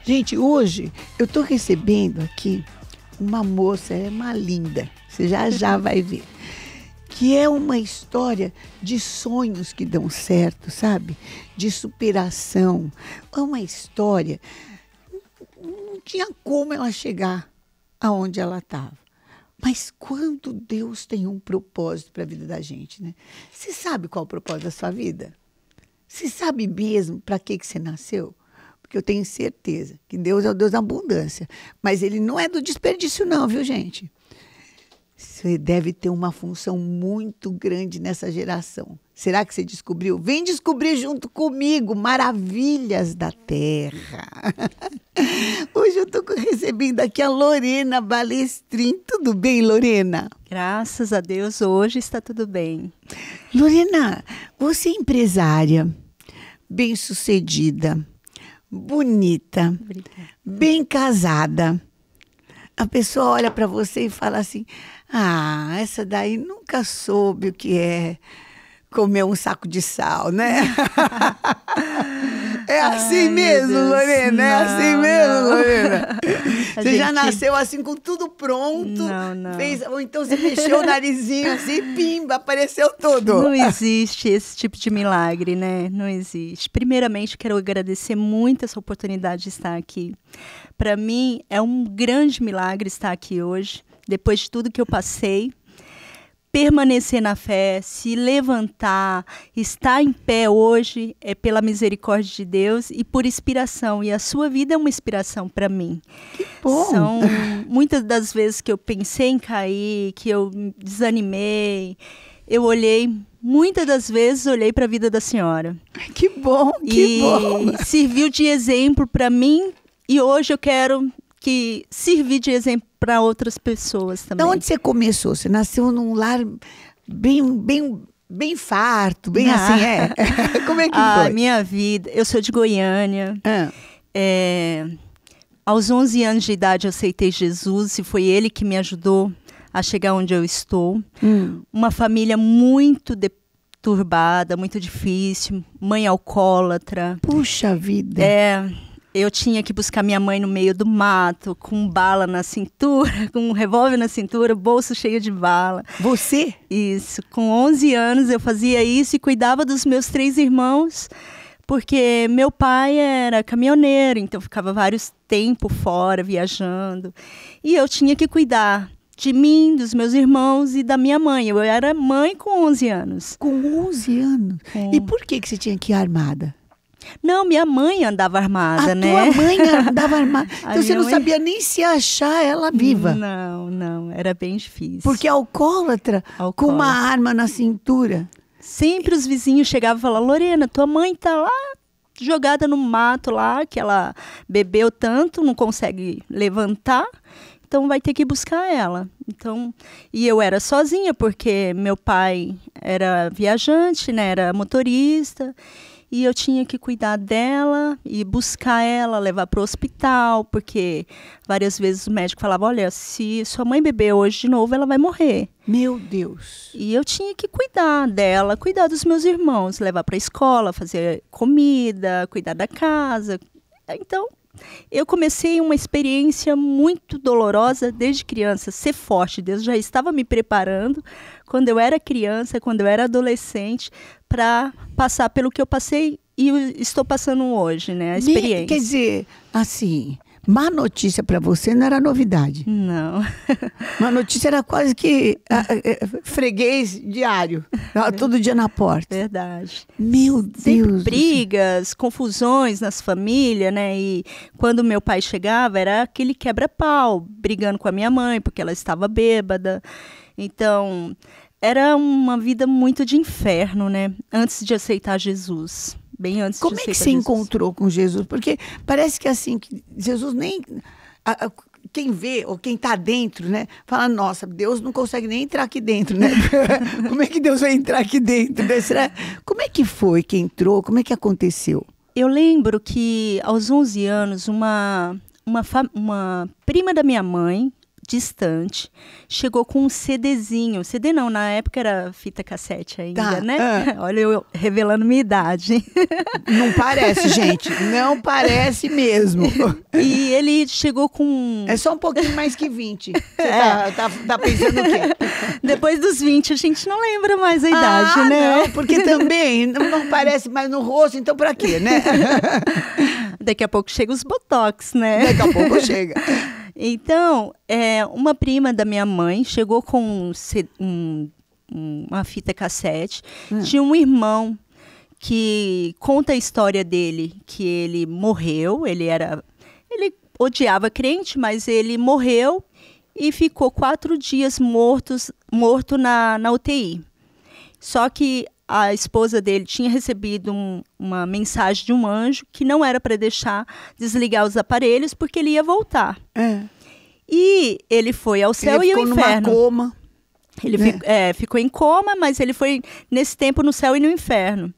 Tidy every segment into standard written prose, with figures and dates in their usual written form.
Gente, hoje eu estou recebendo aqui uma moça, é uma linda, você já vai ver, que é uma história de sonhos que dão certo, sabe? De superação. É uma história, não tinha como ela chegar aonde ela estava. Mas quando Deus tem um propósito para a vida da gente, né? Você sabe qual é o propósito da sua vida? Você sabe mesmo para que você nasceu? Porque eu tenho certeza que Deus é o Deus da abundância. Mas Ele não é do desperdício não, viu, gente? Você deve ter uma função muito grande nessa geração. Será que você descobriu? Vem descobrir junto comigo maravilhas da terra. Hoje eu estou recebendo aqui a Lorena Balestrin. Tudo bem, Lorena? Graças a Deus, hoje está tudo bem. Lorena, você é empresária, bem-sucedida, bonita, Obrigada. bem casada. A pessoa olha para você e fala assim, essa daí nunca soube o que é comer um saco de sal, né? É assim mesmo, Lorena? É assim mesmo, Lorena? Você já nasceu assim com tudo pronto? Não. Ou então você mexeu o narizinho assim, pimba, apareceu tudo. Não existe esse tipo de milagre, né? Não existe. Primeiramente, quero agradecer muito essa oportunidade de estar aqui. Para mim, é um grande milagre estar aqui hoje, depois de tudo que eu passei. Permanecer na fé, se levantar, estar em pé hoje é pela misericórdia de Deus e por inspiração. E a sua vida é uma inspiração para mim. Que bom! São muitas das vezes que eu pensei em cair, que eu desanimei, eu olhei, muitas das vezes olhei para a vida da senhora. Que bom, que bom! E serviu de exemplo para mim e hoje eu quero servir de exemplo para outras pessoas também. De onde você começou? Você nasceu num lar bem farto, bem assim, é? Como é que foi? A minha vida, eu sou de Goiânia. Aos 11 anos de idade eu aceitei Jesus e foi Ele que me ajudou a chegar onde eu estou. Uma família muito deturbada, muito difícil, mãe alcoólatra. Puxa vida! Eu tinha que buscar minha mãe no meio do mato, com bala na cintura, com um revólver na cintura, bolso cheio de bala. Você? Isso. Com 11 anos eu fazia isso e cuidava dos meus 3 irmãos, porque meu pai era caminhoneiro, então ficava vários tempos fora, viajando. E eu tinha que cuidar de mim, dos meus irmãos e da minha mãe. Eu era mãe com 11 anos. Com 11 anos? E por que você tinha que ir armada? Não, minha mãe andava armada, né? Tua mãe andava armada. Então você não sabia nem se achar ela viva. Não, era bem difícil. Porque alcoólatra, com uma arma na cintura. Sempre os vizinhos chegavam e falavam, Lorena, tua mãe tá lá jogada no mato lá, que ela bebeu tanto, não consegue levantar, então vai ter que buscar ela. E eu era sozinha, porque meu pai era viajante, né? Era motorista. E eu tinha que cuidar dela e buscar ela, levar para o hospital, porque várias vezes o médico falava, olha, se sua mãe beber hoje de novo, ela vai morrer. Meu Deus! E eu tinha que cuidar dela, cuidar dos meus irmãos, levar para a escola, fazer comida, cuidar da casa. Então, eu comecei uma experiência muito dolorosa desde criança, ser forte. Deus já estava me preparando quando eu era criança, quando eu era adolescente, para passar pelo que eu passei e estou passando hoje, né? A experiência. Quer dizer, assim, má notícia para você não era novidade. Não. Má notícia era quase que freguês diário, todo dia na porta. Verdade. Meu Deus. Sempre brigas, confusões nas famílias, né? E quando meu pai chegava, era aquele quebra-pau, brigando com a minha mãe, porque ela estava bêbada. Então, era uma vida muito de inferno, né? Antes de aceitar Jesus. Bem antes de aceitar Jesus. Como é que você encontrou com Jesus? Porque parece que assim, que Jesus nem... Quem vê, ou quem está dentro, né? Fala, nossa, Deus não consegue nem entrar aqui dentro, né? Como é que Deus vai entrar aqui dentro? Como é que foi que entrou? Como é que aconteceu? Eu lembro que, aos 11 anos, uma prima da minha mãe distante, chegou com um CDzinho. CD não, na época era fita cassete ainda, né? Olha, eu revelando minha idade. Não parece, gente. Não parece mesmo. E ele chegou com... É só um pouquinho mais que 20. Você tá pensando o quê? Depois dos 20, a gente não lembra mais a idade, né? Não, porque também não parece mais no rosto, então pra quê, né? Daqui a pouco chega os botox, né? Daqui a pouco chega. Então, uma prima da minha mãe chegou com uma fita cassete. Tinha um irmão que conta a história dele, que ele morreu, ele odiava crente, mas ele morreu e ficou 4 dias morto na UTI. Só que a esposa dele tinha recebido uma mensagem de um anjo que não era para deixar desligar os aparelhos porque ele ia voltar. E ele foi ao céu e ao inferno. Ele ficou numa coma. Ele ficou em coma, mas ele foi nesse tempo no céu e no inferno.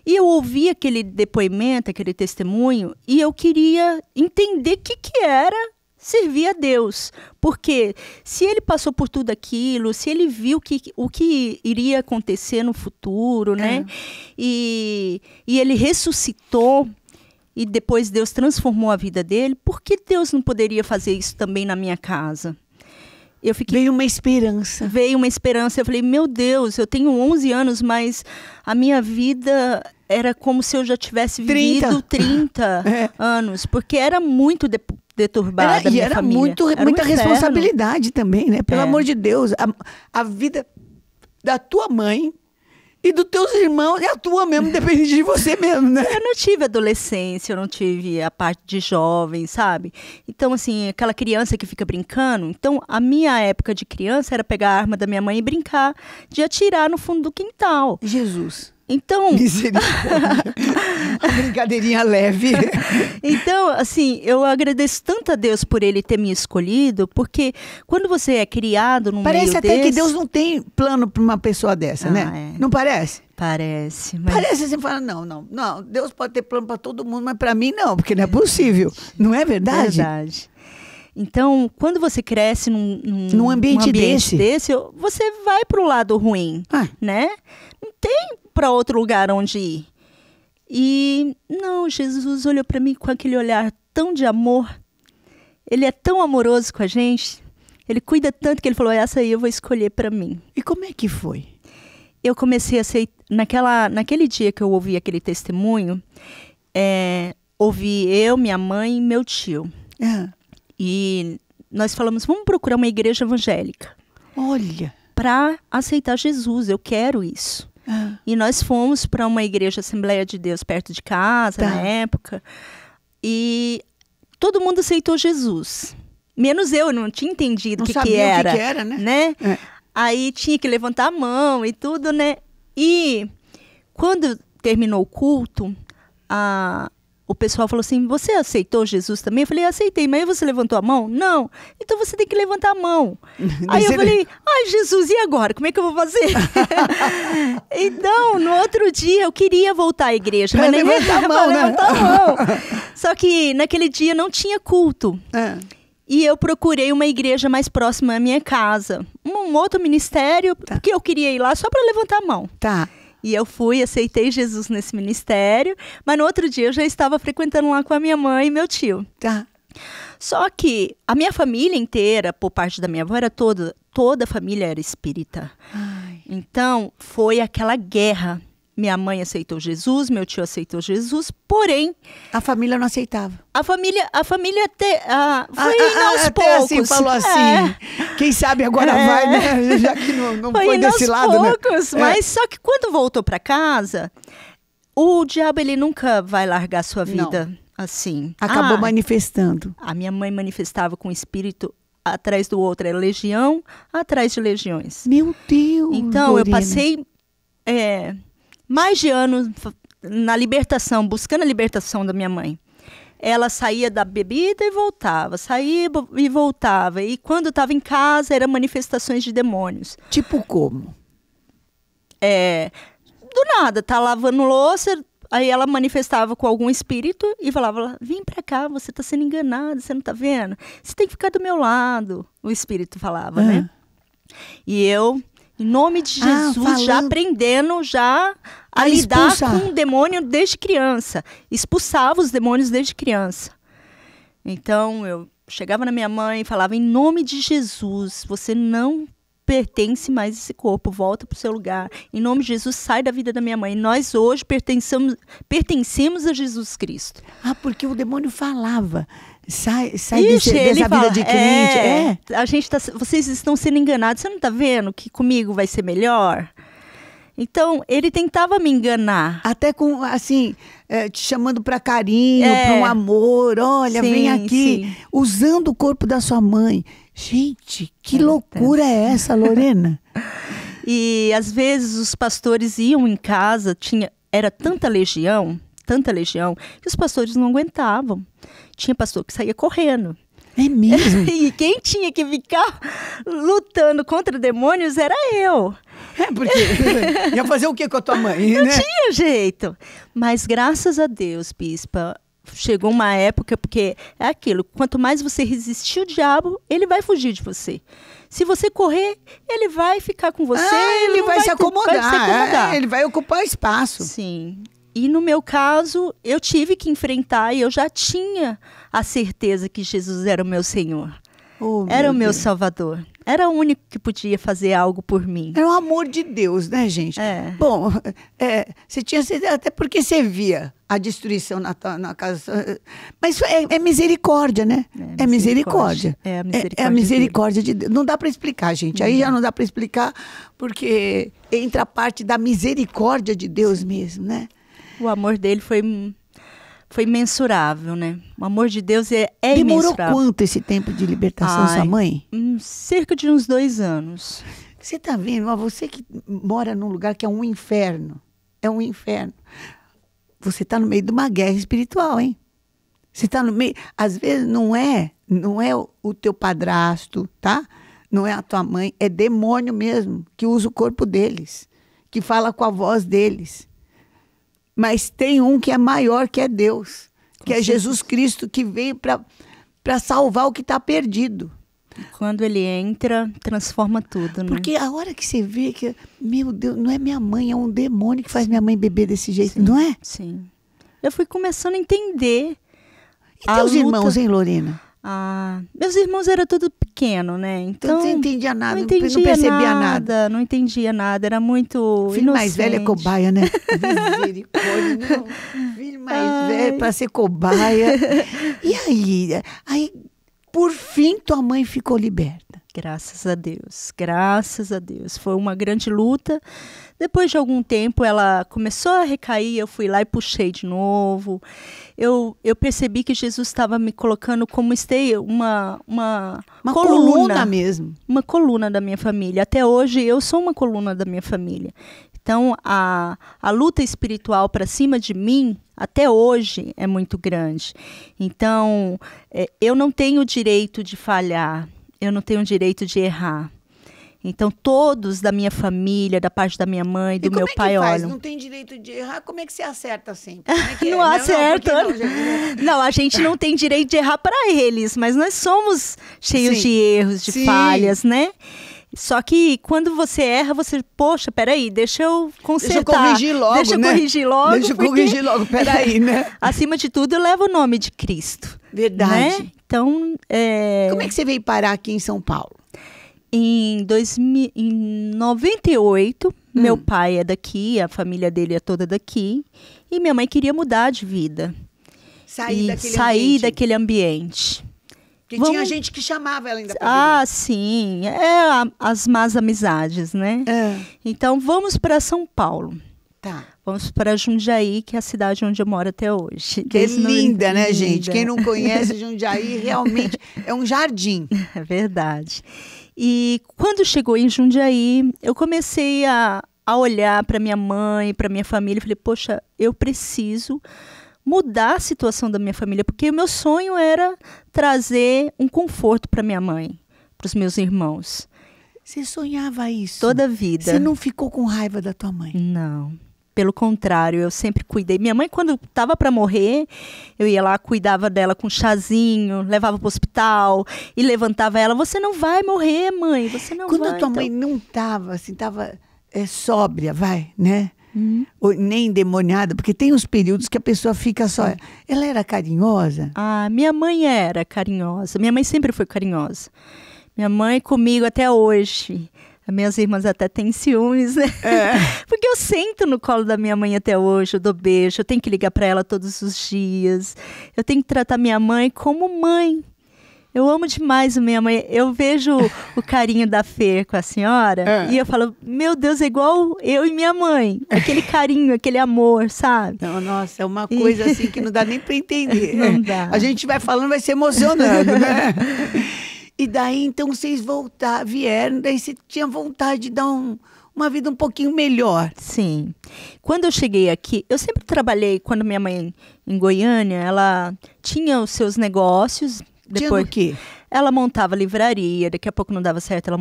E eu ouvi aquele depoimento, aquele testemunho, e eu queria entender o que era servir a Deus. Porque se ele passou por tudo aquilo, se ele viu o que iria acontecer no futuro, né? E ele ressuscitou, e depois Deus transformou a vida dele, por que Deus não poderia fazer isso também na minha casa? Veio uma esperança. Veio uma esperança. Eu falei, meu Deus, eu tenho 11 anos, mas a minha vida era como se eu já tivesse vivido 30 anos. Porque era muito deturbada a minha família. Era muita responsabilidade também, né? Pelo amor de Deus. A vida da tua mãe e dos teus irmãos é a tua mesmo, depende de você mesmo, né? Eu não tive adolescência, eu não tive a parte de jovem, sabe? Então, assim, aquela criança que fica brincando. Então, a minha época de criança era pegar a arma da minha mãe e brincar de atirar no fundo do quintal. Jesus. Então... Misericórdia. A brincadeirinha leve. Então, assim, eu agradeço tanto a Deus por ele ter me escolhido, porque quando você é criado num meio desse... Parece até que Deus não tem plano para uma pessoa dessa, né? Não parece? Parece. Mas... Parece, você fala, não, Deus pode ter plano para todo mundo, mas para mim não, porque não é possível. Não é verdade? Verdade. Então, quando você cresce num ambiente desse, você vai para o lado ruim, né? Não tem para outro lugar onde ir. E, não, Jesus olhou para mim com aquele olhar tão de amor. Ele é tão amoroso com a gente. Ele cuida tanto que ele falou, essa aí eu vou escolher para mim. E como é que foi? Eu comecei a aceitar, naquele dia que eu ouvi aquele testemunho, ouvi eu, minha mãe e meu tio. E nós falamos, vamos procurar uma igreja evangélica. Olha! Para aceitar Jesus, eu quero isso. E nós fomos para uma igreja Assembleia de Deus perto de casa, na época. E todo mundo aceitou Jesus. Menos eu não tinha entendido o que era. Não sabia o que era, né? Aí tinha que levantar a mão e tudo, né? E quando terminou o culto, o pessoal falou assim, você aceitou Jesus também? Eu falei, aceitei, mas você levantou a mão? Não. Então você tem que levantar a mão. Aí eu falei, ai Jesus, e agora? Como é que eu vou fazer? Então, no outro dia, eu queria voltar à igreja. Mas nem levantar a mão, levantar a mão. Só que naquele dia não tinha culto. E eu procurei uma igreja mais próxima à minha casa. Um outro ministério, porque eu queria ir lá só para levantar a mão. E eu fui, aceitei Jesus nesse ministério, mas no outro dia eu já estava frequentando lá com a minha mãe e meu tio. Só que a minha família inteira, por parte da minha avó, era toda a família era espírita. Então, foi aquela guerra. Minha mãe aceitou Jesus, meu tio aceitou Jesus, porém... A família não aceitava. A família até foi indo aos até poucos. Assim, falou assim, quem sabe agora vai, né? Já que não foi desse lado, poucos, né? Mas só que quando voltou para casa, o diabo ele nunca vai largar sua vida assim. Acabou manifestando. A minha mãe manifestava com o espírito atrás do outro, era legião atrás de legiões. Meu Deus, então, Lorena. Eu passei... mais de anos na libertação, buscando a libertação da minha mãe. Ela saía da bebida e voltava, saía e voltava. E quando estava em casa, eram manifestações de demônios. Tipo como? Do nada, tá lavando louça, Aí ela manifestava com algum espírito e falava, vem pra cá, você tá sendo enganado, você não tá vendo? Você tem que ficar do meu lado, o espírito falava, né? E eu, em nome de Jesus, já aprendendo a lidar com o demônio desde criança. Expulsava os demônios desde criança. Então, eu chegava na minha mãe e falava, em nome de Jesus, você não pertence mais a esse corpo, volta para o seu lugar. Em nome de Jesus, sai da vida da minha mãe. Nós hoje pertencemos a Jesus Cristo. Ah, porque o demônio falava. Sai dessa vida de crente. Vocês estão sendo enganados. Você não está vendo que comigo vai ser melhor? Então, ele tentava me enganar. Até com, assim, te chamando para carinho, para um amor. Olha, sim, vem aqui. Sim. Usando o corpo da sua mãe. Gente, que loucura é essa, Lorena? E, às vezes, os pastores iam em casa, era tanta legião, que os pastores não aguentavam. Tinha pastor que saía correndo. É mesmo? E quem tinha que ficar lutando contra demônios era eu. Porque ia fazer o que com a tua mãe, né? Não tinha jeito. Mas graças a Deus, bispa, chegou uma época, porque é aquilo, quanto mais você resistir o diabo, ele vai fugir de você. Se você correr, ele vai ficar com você. Ele vai se acomodar. Ele vai ocupar espaço. Sim. E no meu caso, eu tive que enfrentar e eu já tinha a certeza que Jesus era o meu Senhor. Era o meu Salvador. Era o único que podia fazer algo por mim. Era o amor de Deus, né, gente? Bom, você tinha certeza, até porque você via a destruição na casa. Mas é misericórdia, né? É misericórdia. É a misericórdia de Deus. Não dá para explicar, gente. Aí já não dá para explicar, porque entra a parte da misericórdia de Deus mesmo, né? O amor dele foi imensurável, né? O amor de Deus é Demorou imensurável. Quanto esse tempo de libertação, sua mãe? Cerca de uns 2 anos. Você tá vendo? Você que mora num lugar que é um inferno. É um inferno. Você tá no meio de uma guerra espiritual, hein? Você tá no meio... Às vezes não é o teu padrasto, tá? Não é a tua mãe. É demônio mesmo, que usa o corpo deles. Que fala com a voz deles. Mas tem um que é maior, que é Deus, que é Jesus Cristo, que veio para salvar o que está perdido. Quando ele entra, transforma tudo, né? Porque a hora que você vê que, meu Deus, não é minha mãe, é um demônio que faz minha mãe beber desse jeito, sim, não é? Sim. Eu fui começando a entender. E teus irmãos, hein, Lorena? Meus irmãos eram tudo pequeno, né? Então você não entendia nada, não percebia nada. Não entendia nada, era muito filho inocente. Mais velho é cobaia, né? Misericórdia, não. Filho mais velho para ser cobaia. E aí, por fim, tua mãe ficou liberta. Graças a Deus, graças a Deus. Foi uma grande luta. Depois de algum tempo, ela começou a recair, eu fui lá e puxei de novo. Eu percebi que Jesus estava me colocando como uma coluna mesmo. Uma coluna da minha família. Até hoje, eu sou uma coluna da minha família. Então, a luta espiritual para cima de mim, até hoje, é muito grande. Então, eu não tenho o direito de falhar. Eu não tenho o direito de errar. Então, todos da minha família, da parte da minha mãe, do meu pai, olham. Não tem direito de errar, como é que você acerta sempre? Não acerta. Não, a gente não tem direito de errar para eles, mas nós somos cheios de erros, de falhas, né? Só que quando você erra, você, poxa, peraí, deixa eu consertar. Deixa eu corrigir logo, Deixa eu corrigir logo, peraí, né? Acima de tudo, eu levo o nome de Cristo. Verdade. Né? Então, como é que você veio parar aqui em São Paulo? Em 98, meu pai é daqui, a família dele é toda daqui, e minha mãe queria mudar de vida. Sair daquele ambiente. Porque tinha gente que chamava ela ainda para viver. Sim. As más amizades, né? Então, vamos para São Paulo. Tá. Vamos para Jundiaí, que é a cidade onde eu moro até hoje. Que é linda, né, gente? Quem não conhece Jundiaí, realmente é um jardim. É verdade. E quando chegou em Jundiaí, eu comecei a olhar para minha mãe, para minha família. Falei, poxa, eu preciso mudar a situação da minha família, porque o meu sonho era trazer um conforto para minha mãe, para os meus irmãos. Você sonhava isso? Toda a vida. Você não ficou com raiva da tua mãe? Não. Pelo contrário, eu sempre cuidei. Minha mãe, quando estava para morrer, eu ia lá, cuidava dela com chazinho, levava para o hospital e levantava ela. Você não vai morrer, mãe, você não vai. Quando a tua mãe não estava, assim, estava sóbria, né? Ou nem endemoniada, porque tem uns períodos que a pessoa fica só... Ela era carinhosa? Ah, minha mãe era carinhosa. Minha mãe sempre foi carinhosa. Minha mãe comigo até hoje. As minhas irmãs até têm ciúmes, né? Porque eu sento no colo da minha mãe até hoje, eu dou beijo, eu tenho que ligar para ela todos os dias. Eu tenho que tratar minha mãe como mãe. Eu amo demais a minha mãe. Eu vejo o carinho da Fê com a senhora e eu falo, meu Deus, é igual eu e minha mãe. Aquele carinho, aquele amor, sabe? Não, nossa, é uma coisa assim que não dá nem para entender. Não dá. A gente vai falando, vai se emocionando, né? E daí, então, vocês vieram, daí você tinha vontade de dar uma vida um pouquinho melhor. Sim. Quando eu cheguei aqui, eu sempre trabalhei, quando minha mãe em Goiânia, ela tinha os seus negócios. Depois, tinha o quê? Ela montava livraria, daqui a pouco não dava certo, ela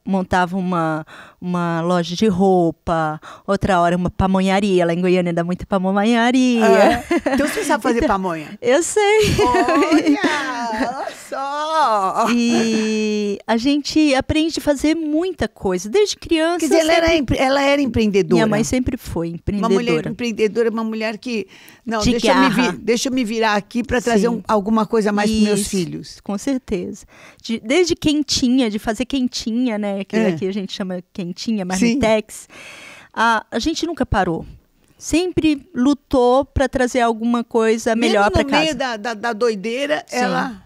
montava uma loja de roupa, outra hora uma pamonharia, lá em Goiânia dá muita pamonharia. Então você sabe fazer pamonha? Eu sei. Olha só! E a gente aprende a fazer muita coisa, desde criança. Quer dizer, ela era empreendedora? Minha mãe sempre foi empreendedora. Uma mulher empreendedora, uma mulher que... Não, de deixa eu me virar aqui para trazer alguma coisa mais para meus filhos. Com certeza. Desde quentinha, de fazer quentinha, né? Que aqui a gente chama quentinha, marmitex. A gente nunca parou. Sempre lutou para trazer alguma coisa melhor para casa. Mesmo no meio da doideira, sim. Ela...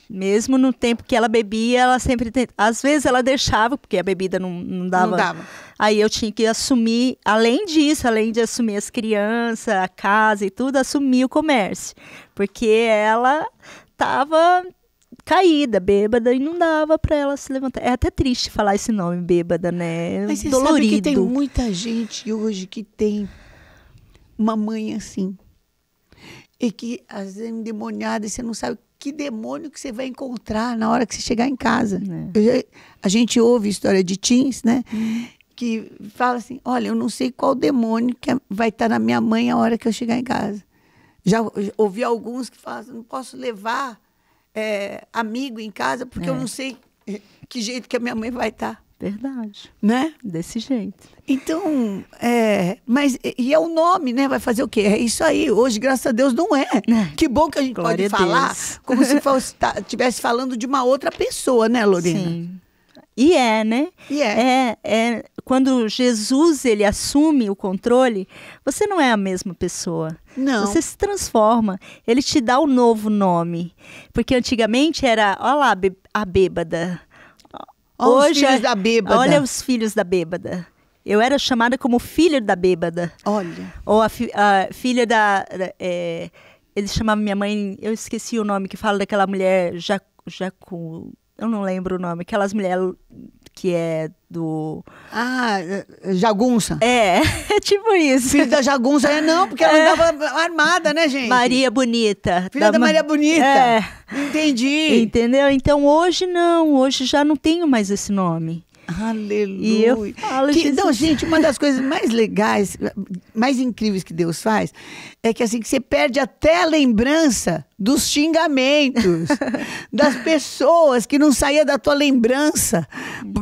Mesmo no tempo que ela bebia, ela sempre... Às vezes ela deixava, porque a bebida não dava. Não dava. Aí eu tinha que assumir, além disso, além de assumir as crianças, a casa e tudo, assumir o comércio. Porque ela estava caída, bêbada, e não dava para ela se levantar. É até triste falar esse nome, bêbada, né? Mas você dolorido. Sabe que tem muita gente hoje que tem uma mãe assim. E que, às vezes, é endemoniada e você não sabe que demônio que você vai encontrar na hora que você chegar em casa. A gente ouve história de teens, né? Que fala assim, olha, eu não sei qual demônio que vai estar na minha mãe a hora que eu chegar em casa. Já ouvi alguns que falam, não posso levar amigo em casa porque eu não sei que jeito que a minha mãe vai estar. Verdade. Né? Desse jeito. Então, mas e é o nome, né? Vai fazer o quê? É isso aí. Hoje, graças a Deus, não é. Que bom que a gente Glória pode falar como se estivesse falando de uma outra pessoa, né, Lorena? Sim. E né? Quando Jesus ele assume o controle, você não é a mesma pessoa. Não. Você se transforma. Ele te dá um novo nome. Porque antigamente era, olha lá, a bêbada. Olha os filhos da bêbada. Olha os filhos da bêbada. Eu era chamada como filha da bêbada. Olha. Ou a filha da... eles chamavam minha mãe... Eu esqueci o nome que fala daquela mulher... eu não lembro o nome. Aquelas mulheres que é do... Jagunça. É tipo isso. Filho da Jagunça. Não, porque ela andava armada, né, gente? Maria Bonita. Filha da Maria Bonita. Entendi. Entendeu? Então, hoje não. Hoje já não tenho mais esse nome. Aleluia. E eu falo, então, gente, uma das coisas mais legais, mais incríveis que Deus faz, é que assim, que você perde até a lembrança dos xingamentos, das pessoas que não saía da tua lembrança,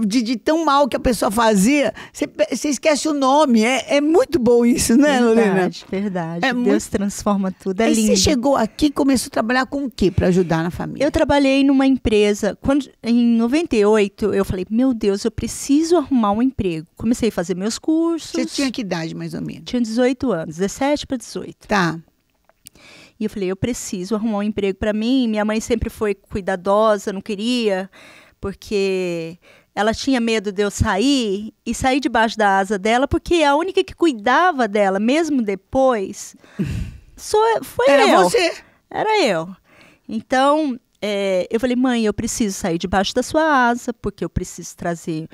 de tão mal que a pessoa fazia, você esquece o nome. É muito bom isso, né, Lorena? Verdade. Deus transforma tudo, é lindo. Aí você chegou aqui e começou a trabalhar com o quê para ajudar na família? Eu trabalhei numa empresa, em 98, eu falei, meu Deus, eu preciso arrumar um emprego. Comecei a fazer meus cursos. Você tinha que idade, mais ou menos? Tinha 18 anos, 17 para 18. Tá. E eu falei, eu preciso arrumar um emprego para mim. Minha mãe sempre foi cuidadosa, não queria, porque ela tinha medo de eu sair e sair debaixo da asa dela, porque a única que cuidava dela, mesmo depois, foi eu. Era você. Era eu. Então, eu falei, mãe, eu preciso sair debaixo da sua asa, porque eu preciso trazer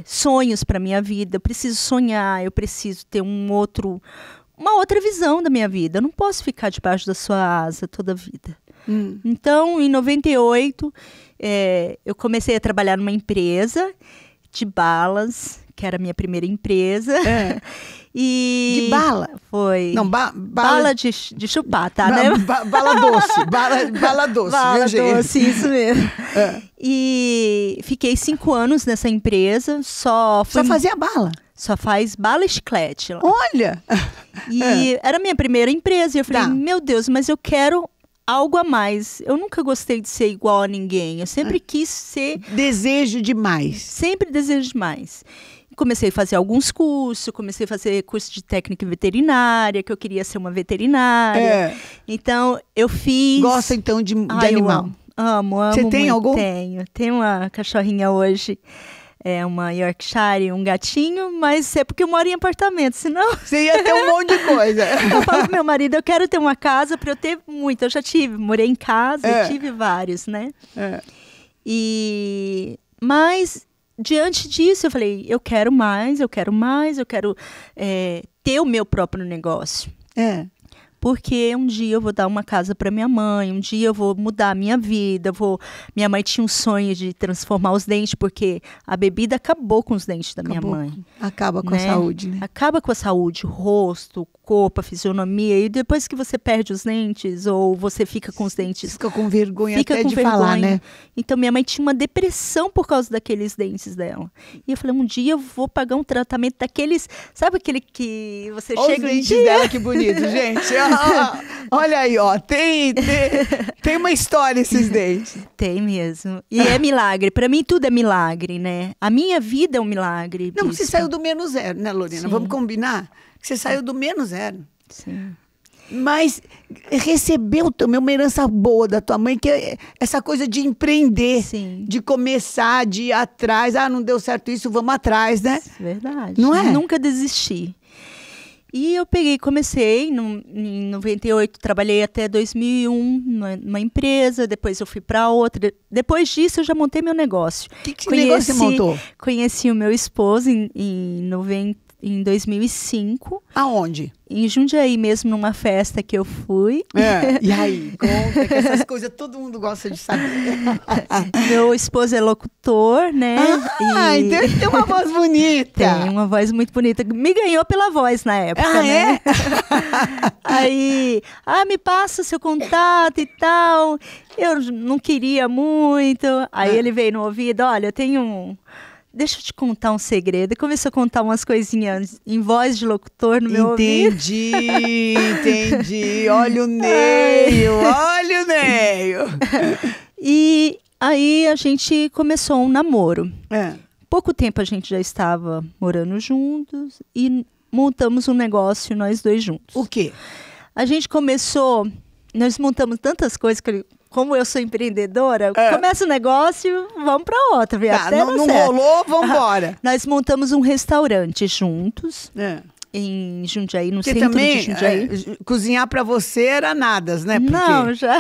sonhos para minha vida, eu preciso sonhar, eu preciso ter uma outra visão da minha vida. Eu não posso ficar debaixo da sua asa toda a vida. Então, em 98, eu comecei a trabalhar numa empresa. de balas, que era a minha primeira empresa. É. E De bala? Foi. Não, bala de chupar, tá, né? Bala doce. Bala doce, Bala viu, gente? doce, isso mesmo. É. E fiquei 5 anos nessa empresa, Só fazia bala? Só faz bala e chiclete lá. Olha! E era a minha primeira empresa. E eu falei, Tá. meu Deus, mas eu quero algo a mais. Eu nunca gostei de ser igual a ninguém. Eu sempre quis ser... Desejo demais. Sempre desejo demais. Comecei a fazer alguns cursos, comecei a fazer curso de técnica veterinária, que eu queria ser uma veterinária. É. Então, eu fiz... Gosta, então, de Eu animal? amo Você tem muito. algum? Tenho uma cachorrinha hoje, uma Yorkshire, um gatinho, mas é porque eu moro em apartamento, senão... Você ia ter um monte de coisa. Eu falo pro meu marido, eu quero ter uma casa para eu ter muito. Eu já morei em casa, É. tive vários, né? É. Mas, diante disso, eu falei, eu quero mais, eu quero ter o meu próprio negócio. É. Porque um dia eu vou dar uma casa para minha mãe, um dia eu vou mudar a minha vida, Minha mãe tinha um sonho de transformar os dentes, porque a bebida acabou com os dentes da minha mãe. Acaba com né? a saúde, né? Acaba com a saúde, o rosto, o corpo, a fisionomia. E depois que você perde os dentes, ou você fica com os dentes... Fica com vergonha Fica até com de falar, vergonha. né? Então, minha mãe tinha uma depressão por causa daqueles dentes dela. E eu falei, um dia eu vou pagar um tratamento daqueles... Sabe aquele que você Olha chega os um dentes dia... dela, que bonito, gente. Olha aí, ó. Tem uma história esses dentes. Tem mesmo. E é milagre. Para mim, tudo é milagre, né? A minha vida é um milagre. Não, você bispo. saiu do menos zero, né, Lorena? Sim. Vamos combinar? Você saiu do menos zero. Sim. Mas recebeu também uma herança boa da tua mãe, que é essa coisa de empreender, Sim. de começar, de ir atrás. Ah, não deu certo isso, vamos atrás, né? Verdade. Não é? Nunca desisti. E eu comecei em 98, trabalhei até 2001 numa empresa, depois eu fui para outra. Depois disso, eu já montei meu negócio. Que negócio você montou? Conheci o meu esposo em 2005. Aonde? Em Jundiaí mesmo, numa festa que eu fui. É. E aí, conta que essas coisas todo mundo gosta de saber. Meu esposo é locutor, né? Então ele tem uma voz bonita. Tem uma voz muito bonita. Me ganhou pela voz na época, né? É? Aí, me passa seu contato e tal. Eu não queria muito. Aí ele veio no ouvido, olha, eu tenho Deixa eu te contar um segredo. E começou a contar umas coisinhas em voz de locutor no meu ouvido. Entendi. Olha o Neio. E aí a gente começou um namoro. É. Pouco tempo a gente já estava morando juntos e montamos um negócio nós dois juntos. O quê? Nós montamos tantas coisas que como eu sou empreendedora, começa um negócio, vamos para outra. Não rolou, vamos embora. Nós montamos um restaurante juntos. É. Em Jundiaí, no Porque centro também, de Jundiaí. Cozinhar para você era nada, né? Porque Não, já.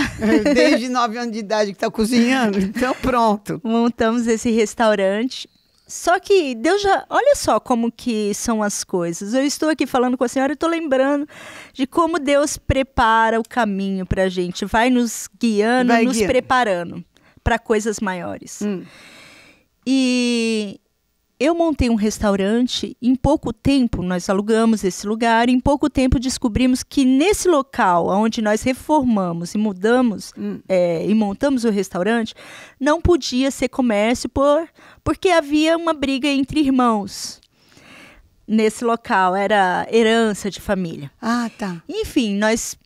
Desde 9 anos de idade que tá cozinhando, então pronto. Montamos esse restaurante. Só que Deus já... Olha só como que são as coisas. Eu estou aqui falando com a senhora e estou lembrando de como Deus prepara o caminho para a gente. Vai nos guiando, preparando para coisas maiores. E eu montei um restaurante. Em pouco tempo, nós alugamos esse lugar. Em pouco tempo, descobrimos que nesse local, onde nós reformamos e mudamos e montamos o restaurante, não podia ser comércio porque havia uma briga entre irmãos. Nesse local, era herança de família. Ah, tá. Enfim, nós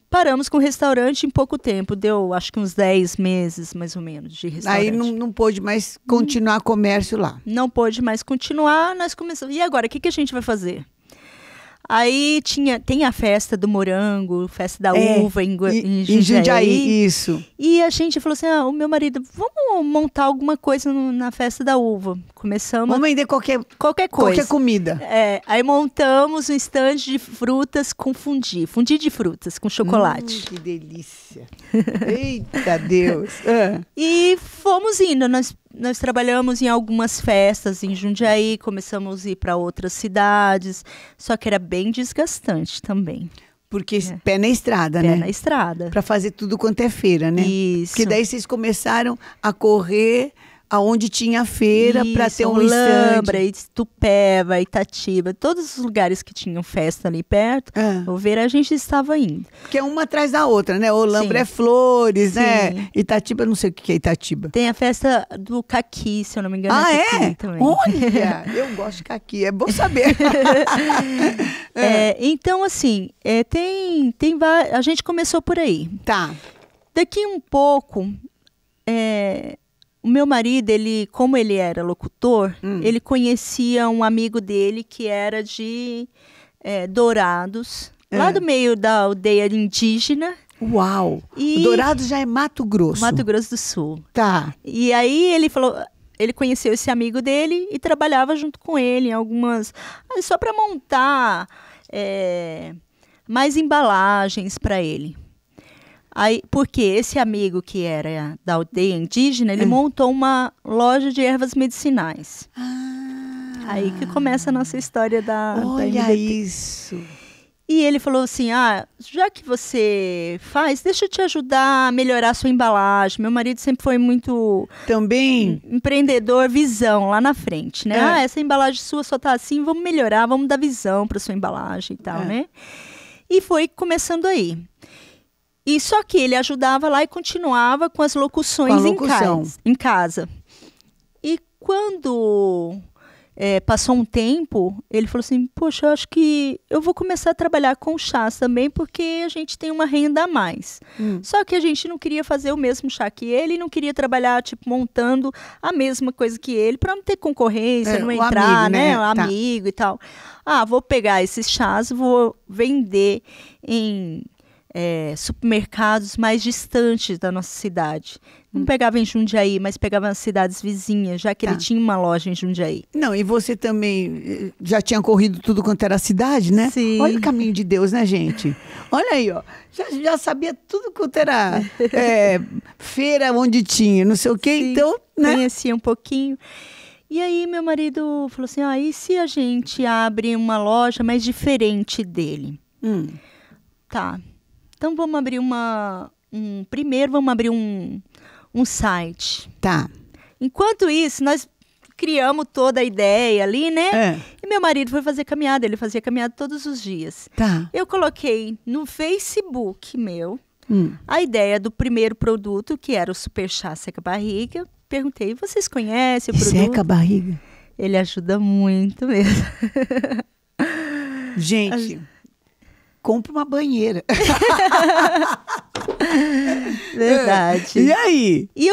paramos com o restaurante em pouco tempo. Deu, acho que uns 10 meses, mais ou menos, de restaurante. Aí não pôde mais continuar comércio lá. Não pôde mais continuar, nós começamos. E agora, o que a gente vai fazer? Aí tem a festa do morango, festa da uva em Jundiaí. Isso. E a gente falou assim, o meu marido, vamos montar alguma coisa na festa da uva. Começamos... Vamos vender qualquer coisa. Qualquer comida. Aí montamos um estande de frutas com fundi de frutas com chocolate. Que delícia. Eita Deus. E fomos indo, nós trabalhamos em algumas festas em Jundiaí, começamos a ir para outras cidades, só que era bem desgastante também. Porque pé na estrada, né? Pé na estrada. Para fazer tudo quanto é feira, né? Isso. Porque daí vocês começaram a correr aonde tinha feira para ter um Olambra, stand. Itupeva, Itatiba, todos os lugares que tinham festa ali perto, o Vera a gente estava indo. Que é uma atrás da outra, né? Olambra Sim. é flores, Sim. né? Itatiba, não sei o que é Itatiba. Tem a festa do caqui, se eu não me engano. É? Também. Olha, eu gosto de caqui, é bom saber. Então, assim, a gente começou por aí. Tá. Daqui um pouco, o meu marido, como ele era locutor, ele conhecia um amigo dele que era de Dourados, lá do meio da aldeia indígena. Uau! E Dourados já é Mato Grosso. Mato Grosso do Sul. Tá. E aí ele falou, ele conheceu esse amigo dele e trabalhava junto com ele em algumas, só para montar mais embalagens para ele. Aí, porque esse amigo que era da aldeia indígena, ele montou uma loja de ervas medicinais. Aí que começa a nossa história da Olha MDT. isso. E ele falou assim, já que você faz, deixa eu te ajudar a melhorar a sua embalagem. Meu marido sempre foi muito Também. empreendedor, visão lá na frente, né? Essa embalagem sua só tá assim, vamos melhorar, vamos dar visão para sua embalagem e tal, né? E foi começando aí. E só que ele ajudava lá e continuava com as locuções em casa. E quando passou um tempo, ele falou assim, poxa, eu acho que eu vou começar a trabalhar com chás também, porque a gente tem uma renda a mais. Só que a gente não queria fazer o mesmo chá que ele, não queria trabalhar, tipo, montando a mesma coisa que ele, para não ter concorrência, não entrar, amigo, né? O amigo e tal. Vou pegar esses chás, vou vender em supermercados mais distantes da nossa cidade. Não pegava em Jundiaí, mas pegava nas cidades vizinhas, já que ele tinha uma loja em Jundiaí. Não, e você também já tinha corrido tudo quanto era cidade, né? Sim. Olha o caminho de Deus, né, gente? Olha aí, ó. Já sabia tudo quanto era feira onde tinha, não sei o quê, Sim, então, né? Conhecia um pouquinho. E aí meu marido falou assim, e se a gente abre uma loja mais diferente dele? Tá. Então vamos abrir primeiro vamos abrir um site. Tá. Enquanto isso, nós criamos toda a ideia ali, né? E meu marido foi fazer caminhada, ele fazia caminhada todos os dias. Tá. Eu coloquei no Facebook meu a ideia do primeiro produto, que era o Super Chá Seca Barriga. Perguntei, vocês conhecem o produto? Seca a barriga. Ele ajuda muito mesmo. Gente, compra uma banheira. Verdade. E aí? E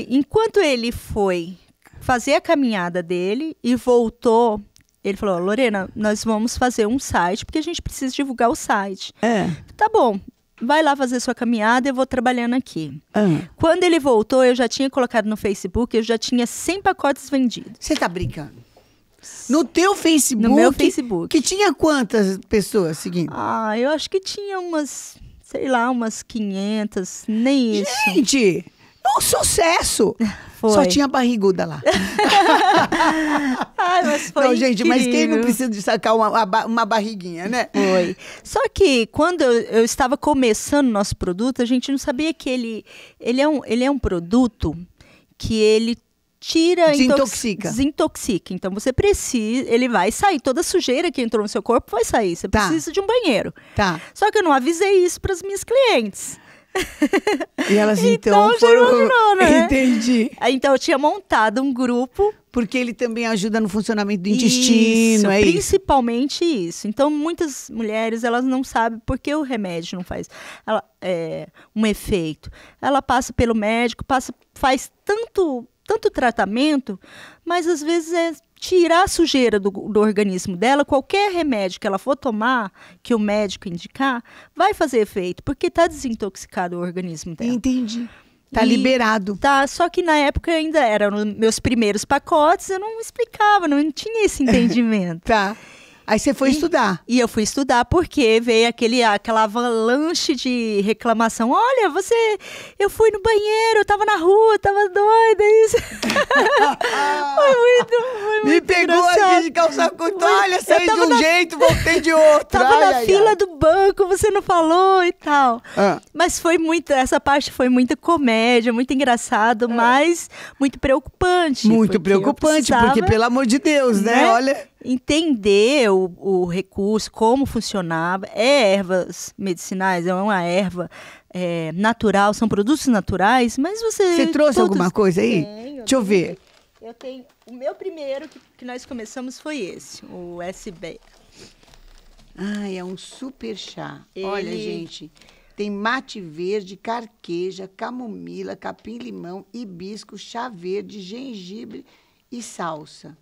enquanto ele foi fazer a caminhada dele e voltou, ele falou, Lorena, nós vamos fazer um site, porque a gente precisa divulgar o site. Tá bom, vai lá fazer sua caminhada, eu vou trabalhando aqui. Quando ele voltou, eu já tinha colocado no Facebook, eu já tinha 100 pacotes vendidos. Você tá brincando? No teu Facebook? No meu Facebook. Que tinha quantas pessoas seguindo? Eu acho que tinha umas 500, nem isso. Gente, é um sucesso! Foi. Só tinha barriguda lá. Mas foi não, gente, mas quem não incrível. precisa de sacar uma barriguinha, né? Foi. Só que quando eu estava começando o nosso produto, a gente não sabia que ele é um produto que ele desintoxica. Então você precisa, ele vai sair, toda a sujeira que entrou no seu corpo vai sair. Você precisa de um banheiro. Tá. Só que eu não avisei isso para as minhas clientes. E elas então foram... imaginou, né? Entendi. Então eu tinha montado um grupo. Porque ele também ajuda no funcionamento do intestino, é isso? Principalmente isso. Então, muitas mulheres, elas não sabem por que o remédio não faz um efeito. Ela passa pelo médico, faz tanto tratamento, mas às vezes tirar a sujeira do organismo dela. Qualquer remédio que ela for tomar, que o médico indicar, vai fazer efeito, porque está desintoxicado o organismo dela. Entendi. Tá liberado. Tá, só que na época ainda eram meus primeiros pacotes, eu não explicava, não tinha esse entendimento. Tá. Aí você foi estudar. E eu fui estudar porque veio aquela avalanche de reclamação. Olha, eu fui no banheiro, eu tava na rua, tava doida, isso. Foi muito Me pegou engraçado. aqui de calça curta. Olha, saí de um jeito, voltei de outro. Tava na fila do banco, você não falou e tal. Mas foi essa parte foi muita comédia, muito engraçado, mas muito preocupante. Muito preocupante, porque pelo amor de Deus, né? Olha... Entender o recurso, como funcionava. ervas medicinais, é uma erva natural, são produtos naturais, mas Você trouxe alguma coisa aí? Deixa eu ver. Eu tenho, o meu primeiro que nós começamos foi esse, o SB. É um super chá. Olha, gente, tem mate verde, carqueja, camomila, capim-limão, hibisco, chá verde, gengibre e salsa.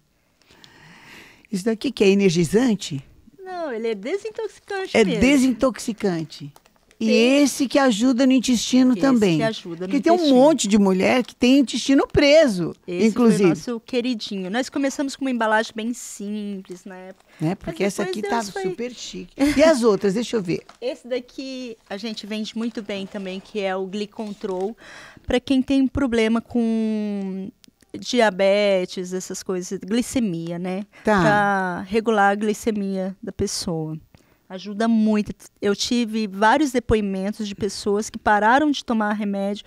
Isso daqui que é energizante? Não, ele é desintoxicante mesmo. É desintoxicante. E esse que ajuda no intestino também. Que ajuda no Porque tem um monte de mulher que tem intestino preso, inclusive. Foi o nosso queridinho. Nós começamos com uma embalagem bem simples na época. Porque essa aqui tá super chique. E as outras? Deixa eu ver. Esse daqui a gente vende muito bem também, que é o Glicontrol, para quem tem problema com diabetes, essas coisas, glicemia, né? Para regular a glicemia da pessoa. Ajuda muito. Eu tive vários depoimentos de pessoas que pararam de tomar remédio,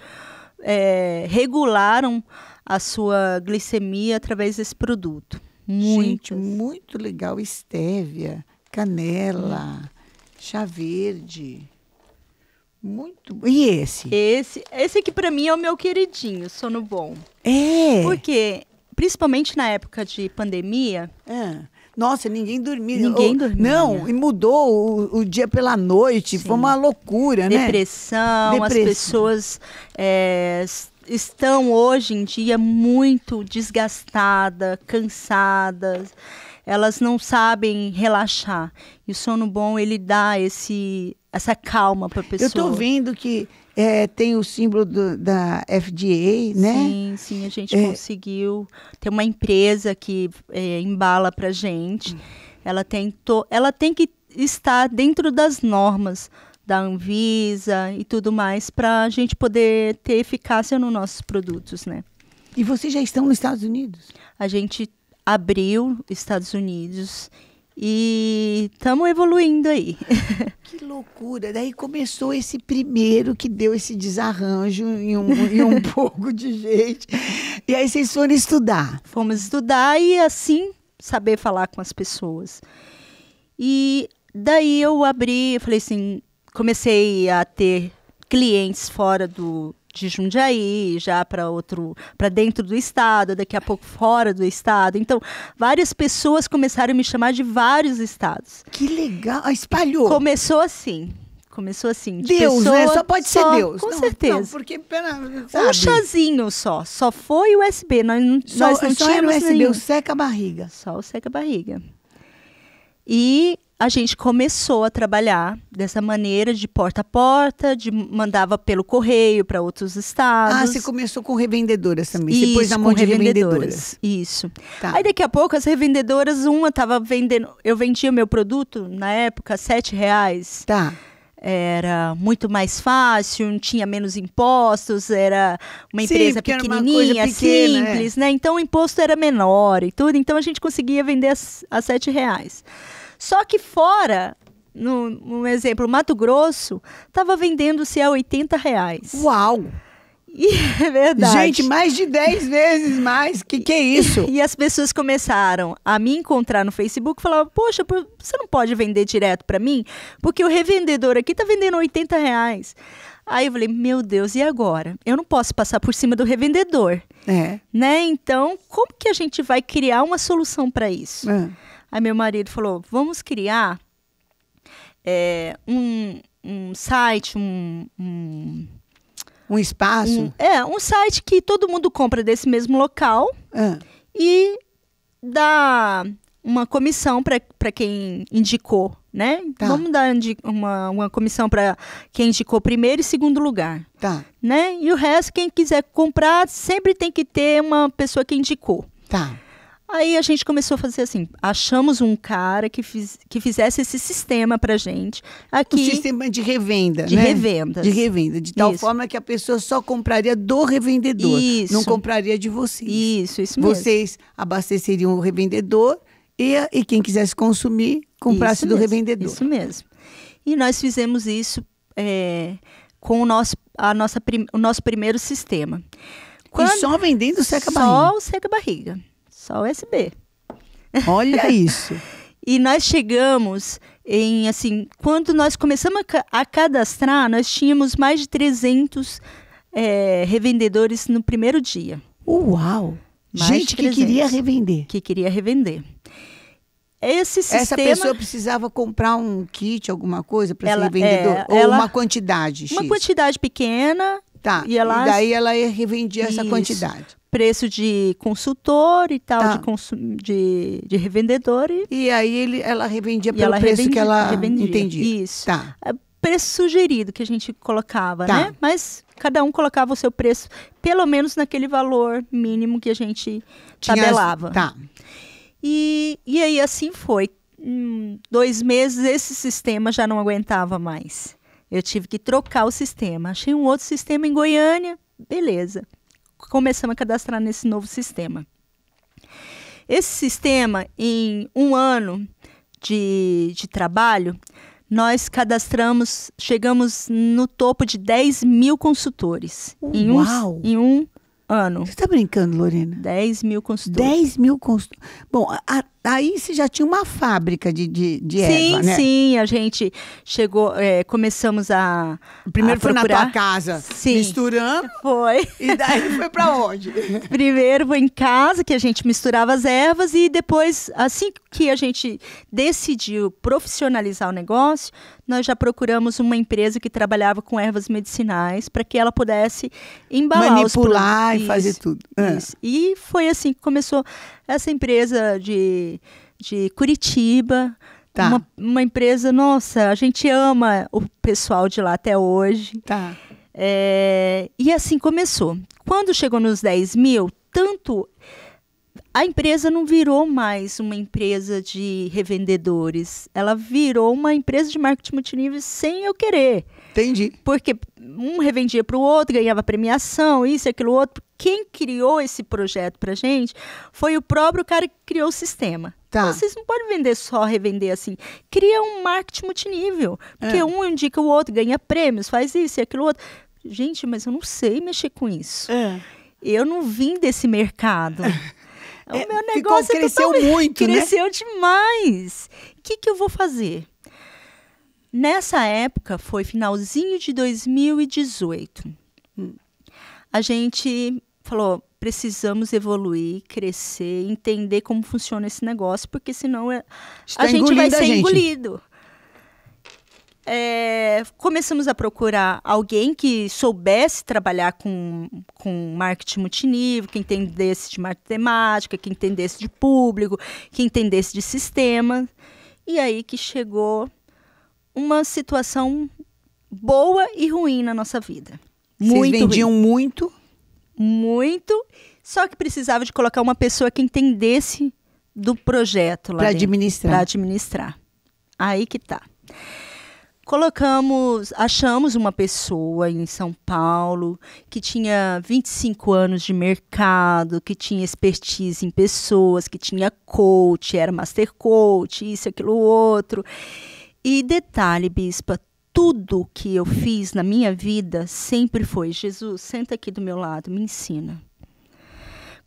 regularam a sua glicemia através desse produto. Gente, muito legal. Estévia, canela, chá verde. Muito bom. E esse? Esse aqui para mim é o meu queridinho, Sono Bom. Porque, principalmente na época de pandemia... Nossa, ninguém dormia. Não, e mudou o dia pela noite. Sim. Foi uma loucura, né? Depressão. As pessoas estão hoje em dia muito desgastadas, cansadas. Elas não sabem relaxar. E o Sono Bom, ele dá essa calma para a pessoa. Eu estou vendo que tem o símbolo da FDA, né? Sim, a gente conseguiu. Tem uma empresa que embala para a gente. Ela tem que estar dentro das normas da Anvisa e tudo mais para a gente poder ter eficácia nos nossos produtos, né? E vocês já estão nos Estados Unidos? A gente abriu Estados Unidos e estamos evoluindo aí. Que loucura! Daí começou esse primeiro que deu esse desarranjo em um pouco de gente. E aí vocês foram estudar? Fomos estudar e assim saber falar com as pessoas. E daí eu falei assim, comecei a ter clientes fora de Jundiaí, já para dentro do estado, daqui a pouco fora do estado. Então, várias pessoas começaram a me chamar de vários estados. Que legal! Espalhou. Começou assim. Deus, né? Só pode ser Deus. Com certeza. Não, porque, um chazinho só. Só foi o USB. Nós não tínhamos era o USB, nenhum. o seca-barriga. Só o seca-barriga. E a gente começou a trabalhar dessa maneira, de porta a porta, mandava pelo correio para outros estados. Você começou com revendedoras também. Você pôs na mão de revendedoras. Isso. Tá. Aí daqui a pouco as revendedoras, uma estava vendendo, eu vendia o meu produto na época R$7. Tá. Era muito mais fácil, tinha menos impostos, era uma empresa pequenininha, simples, né? Então o imposto era menor e tudo, então a gente conseguia vender a R$7. Só que fora, no exemplo, Mato Grosso, estava vendendo-se a R$80. Uau! E é verdade. Gente, mais de 10 vezes mais. Que é isso? E as pessoas começaram a me encontrar no Facebook e falavam, poxa, você não pode vender direto para mim? Porque o revendedor aqui está vendendo R$80. Aí eu falei, meu Deus, e agora? Eu não posso passar por cima do revendedor. Né? Então, como que a gente vai criar uma solução para isso? Aí meu marido falou, vamos criar um site, um espaço? Um site que todo mundo compra desse mesmo local e dá uma comissão para quem indicou, né? Tá. Vamos dar uma comissão para quem indicou primeiro e segundo lugar. Tá. Né? E o resto, quem quiser comprar, sempre tem que ter uma pessoa que indicou. Tá. Aí a gente começou a fazer assim, achamos um cara que fizesse esse sistema pra gente. Aqui, o sistema de revenda, de né? revendas. De revenda, de tal forma que a pessoa só compraria do revendedor, isso. Não compraria de vocês. Isso mesmo. Vocês abasteceriam o revendedor E quem quisesse consumir, comprasse Isso do mesmo, revendedor. Isso mesmo. E nós fizemos isso com o nosso primeiro sistema. E só vendendo seca-barriga? Só o seca-barriga. Só o USB. Olha isso. E nós chegamos em, assim, quando nós começamos a cadastrar, nós tínhamos mais de 300 revendedores no primeiro dia. Uau! Mais Gente de que 300. queria revender. Que queria revender. Esse sistema... Essa pessoa precisava comprar um kit, alguma coisa para ser Ela- revendedor? Ou ela- uma quantidade X? Uma quantidade pequena, Tá. e ela- daí ela revendia essa Isso. quantidade. preço de consultor e tal, Tá. de revendedor. E aí ela revendia E pelo ela preço que ela revendia. entendia. Isso. Tá. Preço sugerido que a gente colocava, Tá. né? Mas cada um colocava o seu preço, pelo menos naquele valor mínimo que a gente tabelava. Tá. E aí assim foi. 2 meses, esse sistema já não aguentava mais. Eu tive que trocar o sistema. Achei um outro sistema em Goiânia, beleza. Começamos a cadastrar nesse novo sistema. Esse sistema, em 1 ano de trabalho, nós cadastramos, chegamos no topo de 10 mil consultores. Uau! Em um ano. Você está brincando, Lorena? 10 mil consultores. 10 mil consultores. Bom, aí você já tinha uma fábrica de erva, né? Sim, a gente chegou, começamos a Primeiro a foi na procurar. tua casa, Sim. misturando, Foi. e daí foi para onde? Primeiro foi em casa, que a gente misturava as ervas, e depois, assim que a gente decidiu profissionalizar o negócio, nós já procuramos uma empresa que trabalhava com ervas medicinais para que ela pudesse embalar Manipular os e fazer tudo. Isso. E foi assim que começou essa empresa de Curitiba. Tá. Uma empresa, nossa, a gente ama o pessoal de lá até hoje. Tá. E assim começou. Quando chegou nos 10 mil, a empresa não virou mais uma empresa de revendedores. Ela virou uma empresa de marketing multinível sem eu querer. Entendi. Porque um revendia para o outro, ganhava premiação, isso e aquilo outro. Quem criou esse projeto para gente foi o próprio cara que criou o sistema. Tá. Então, vocês não podem revender assim. Cria um marketing multinível. Porque um indica o outro, ganha prêmios, faz isso e aquilo outro. Gente, mas eu não sei mexer com isso. Eu não vim desse mercado. O meu negócio cresceu muito, cresceu demais. O que eu vou fazer? Nessa época, foi finalzinho de 2018. A gente falou, precisamos evoluir, crescer, entender como funciona esse negócio, porque senão a gente vai ser engolido. Começamos a procurar alguém que soubesse trabalhar com marketing multinível, que entendesse de matemática, que entendesse de público, que entendesse de sistema. E aí que chegou uma situação boa e ruim na nossa vida. Vocês vendiam muito? Muito, só que precisava de colocar uma pessoa que entendesse do projeto lá para administrar. Para administrar. Aí que tá. Achamos uma pessoa em São Paulo que tinha 25 anos de mercado, que tinha expertise em pessoas, que tinha coach, era master coach, isso, aquilo, outro. E detalhe, Bispa, tudo que eu fiz na minha vida sempre foi, Jesus, senta aqui do meu lado, me ensina.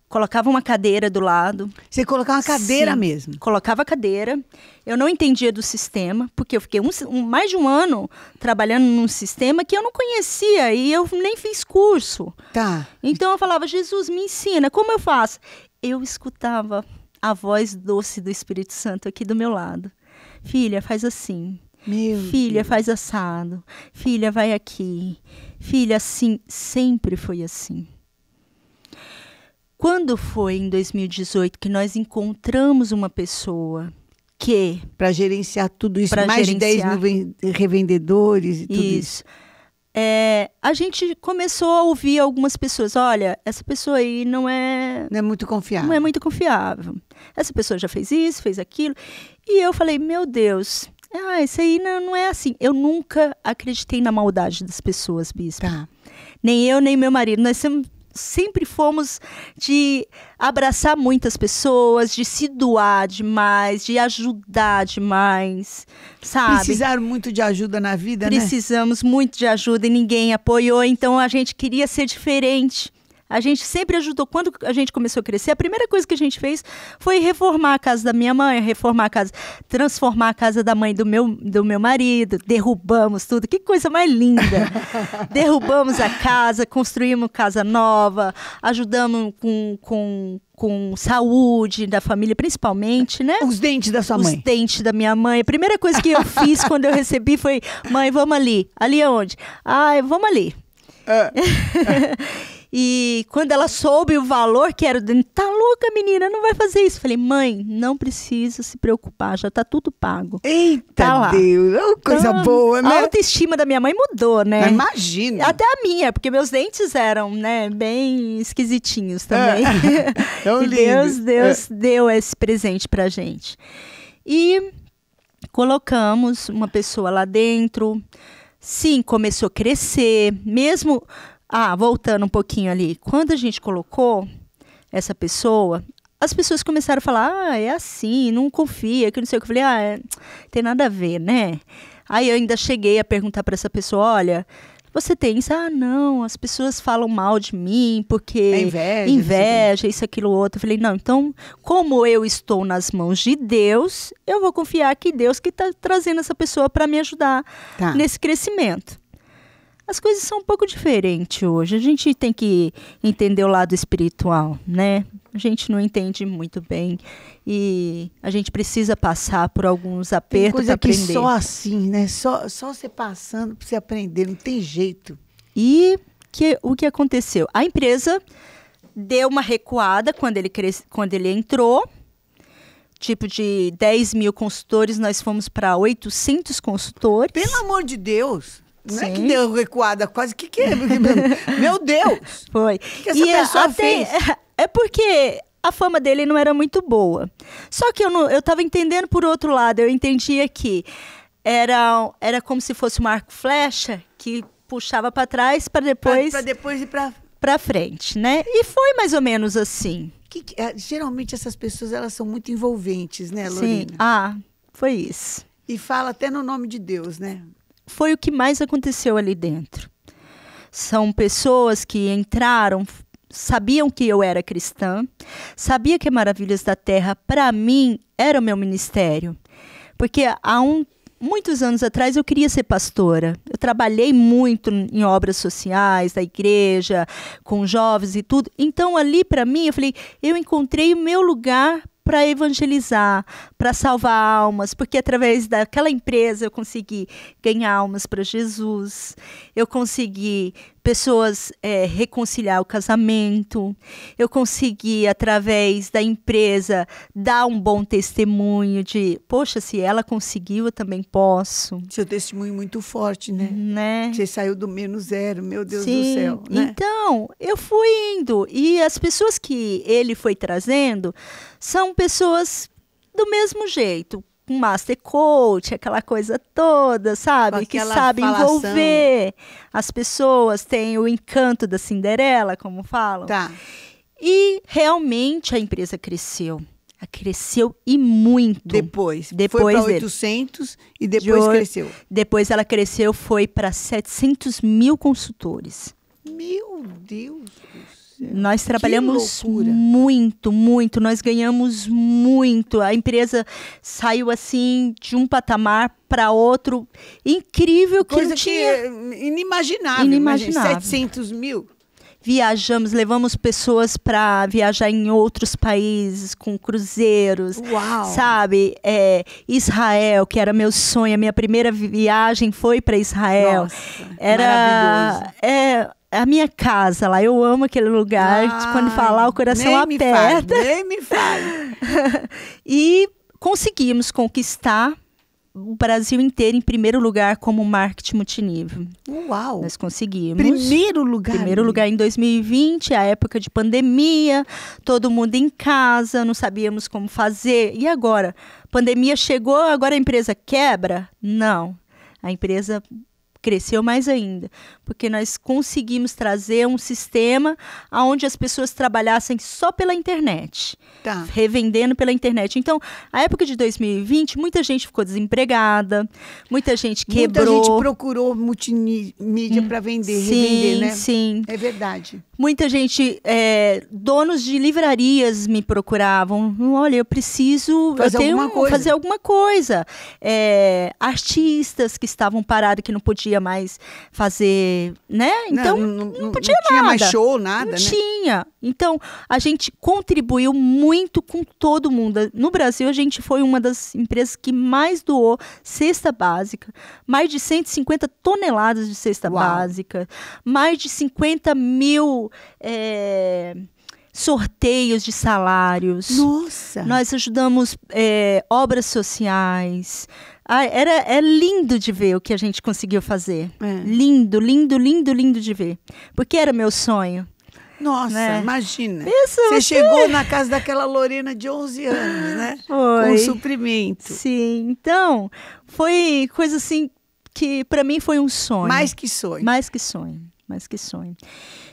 Colocava uma cadeira do lado. Você colocava uma cadeira Sim, mesmo? Colocava a cadeira. Eu não entendia do sistema, porque eu fiquei mais de um ano trabalhando num sistema que eu não conhecia e eu nem fiz curso. Tá. Então eu falava, Jesus, me ensina, como eu faço? Eu escutava a voz doce do Espírito Santo aqui do meu lado. Filha, faz assim. Filha, faz assado. Filha, vai aqui. Filha, assim. Sempre foi assim. Quando foi em 2018 que nós encontramos uma pessoa que... Para gerenciar tudo isso, mais de 10 mil revendedores e tudo isso. A gente começou a ouvir algumas pessoas. Olha, essa pessoa aí não é muito confiável. Não é muito confiável. Essa pessoa já fez isso, fez aquilo. E eu falei, meu Deus, isso aí não é assim. Eu nunca acreditei na maldade das pessoas, Bispo. Tá. Nem eu, nem meu marido. Nós sempre fomos de abraçar muitas pessoas, de se doar demais, de ajudar demais, sabe? Precisaram muito de ajuda na vida, né? Precisamos muito de ajuda e ninguém apoiou, então a gente queria ser diferente. A gente sempre ajudou. Quando a gente começou a crescer, a primeira coisa que a gente fez foi reformar a casa da minha mãe, transformar a casa da mãe do meu marido. Derrubamos tudo. Que coisa mais linda. Derrubamos a casa, construímos casa nova, ajudamos com saúde da família, principalmente, né? Os dentes da sua mãe. Os dentes da minha mãe. A primeira coisa que eu fiz quando eu recebi foi: mãe, vamos ali. Ali aonde? Vamos ali. E quando ela soube o valor que era, tá louca, menina, não vai fazer isso. Falei: mãe, não precisa se preocupar, já tá tudo pago. Eita, tá Deus, coisa boa, né? A autoestima da minha mãe mudou, né? Imagina. Até a minha, porque meus dentes eram, né, bem esquisitinhos também. É e Deus deu esse presente pra gente. E colocamos uma pessoa lá dentro. Sim, começou a crescer, mesmo... voltando um pouquinho ali. Quando a gente colocou essa pessoa, as pessoas começaram a falar: é assim, não confia, que não sei o que. Eu falei: tem nada a ver, né? Aí eu ainda cheguei a perguntar para essa pessoa: olha, você tem isso? Não, as pessoas falam mal de mim porque é inveja, isso, aquilo, outro. Eu falei: não, então, como eu estou nas mãos de Deus, eu vou confiar que Deus que está trazendo essa pessoa para me ajudar nesse crescimento. As coisas são um pouco diferentes hoje. A gente tem que entender o lado espiritual, né? A gente não entende muito bem e a gente precisa passar por alguns apertos para aprender. Que só assim, né? Só você passando para você aprender, não tem jeito. E o que aconteceu? A empresa deu uma recuada quando ele entrou. Tipo, de 10 mil consultores, nós fomos para 800 consultores. Pelo amor de Deus! Não é que deu recuada quase, que é? Meu Deus! Foi. Que essa pessoa fez? É porque a fama dele não era muito boa. Só que eu estava entendendo por outro lado. Eu entendia que era como se fosse um arco flecha que puxava para trás para depois... Para depois ir para frente, né? E foi mais ou menos assim. Geralmente essas pessoas, elas são muito envolventes, né, Lorena? Sim. Foi isso. E fala até no nome de Deus, né? Foi o que mais aconteceu ali dentro. São pessoas que entraram, sabiam que eu era cristã, sabia que Maravilhas da Terra, para mim, era o meu ministério. Porque muitos anos atrás eu queria ser pastora. Eu trabalhei muito em obras sociais, da igreja, com jovens e tudo. Então, ali, para mim, eu falei, eu encontrei o meu lugar para evangelizar, para salvar almas, porque através daquela empresa eu consegui ganhar almas para Jesus, eu consegui pessoas reconciliar o casamento, eu consegui, através da empresa, dar um bom testemunho de, poxa, se ela conseguiu, eu também posso. Seu testemunho muito forte, né? Você saiu do menos zero, meu Deus do céu. Né? Então, eu fui indo, e as pessoas que ele foi trazendo são pessoas do mesmo jeito, um master coach, aquela coisa toda, sabe? Que sabe envolver as pessoas, tem o encanto da Cinderela, como falam. Tá. E realmente a empresa cresceu. Cresceu e muito. Depois foi para 800 e depois cresceu. Depois ela cresceu, foi para 700 mil consultores. Meu Deus do céu. Nós trabalhamos muito, muito, nós ganhamos muito. A empresa saiu assim de um patamar para outro incrível. Coisa que é inimaginável. 700 mil. Viajamos, levamos pessoas para viajar em outros países com cruzeiros. Uau. Sabe? Israel, que era meu sonho, a minha primeira viagem foi para Israel. Nossa, maravilhoso. A minha casa lá, eu amo aquele lugar, quando falar o coração aperta. Nem me fale. E conseguimos conquistar o Brasil inteiro em primeiro lugar como marketing multinível. Uau! Nós conseguimos. Primeiro lugar? Primeiro lugar em 2020, a época de pandemia, todo mundo em casa, não sabíamos como fazer. E agora? Pandemia chegou, agora a empresa quebra? Não. A empresa cresceu mais ainda, porque nós conseguimos trazer um sistema onde as pessoas trabalhassem só pela internet, Tá. revendendo pela internet. Então, a época de 2020, muita gente ficou desempregada, muita gente quebrou. Muita gente procurou multimídia para vender, Sim, revender, né? sim. É verdade. Muita gente, donos de livrarias me procuravam. Olha, eu preciso fazer alguma coisa. Artistas que estavam parados, que não podia mais fazer, né? Então, não podia nada. Não tinha mais show, nada, não né? Tinha. Então, a gente contribuiu muito com todo mundo. No Brasil, a gente foi uma das empresas que mais doou cesta básica. Mais de 150 toneladas de cesta básica. Mais de 50 mil sorteios de salários. Nossa! Nós ajudamos obras sociais. É lindo de ver o que a gente conseguiu fazer. Lindo, lindo, lindo, lindo de ver. Porque era meu sonho. Nossa, né? Imagina. Você chegou na casa daquela Lorena de 11 anos, né? Foi. Com suprimento. Sim, então, foi coisa assim que para mim foi um sonho. Mais que sonho. Mais que sonho, mais que sonho.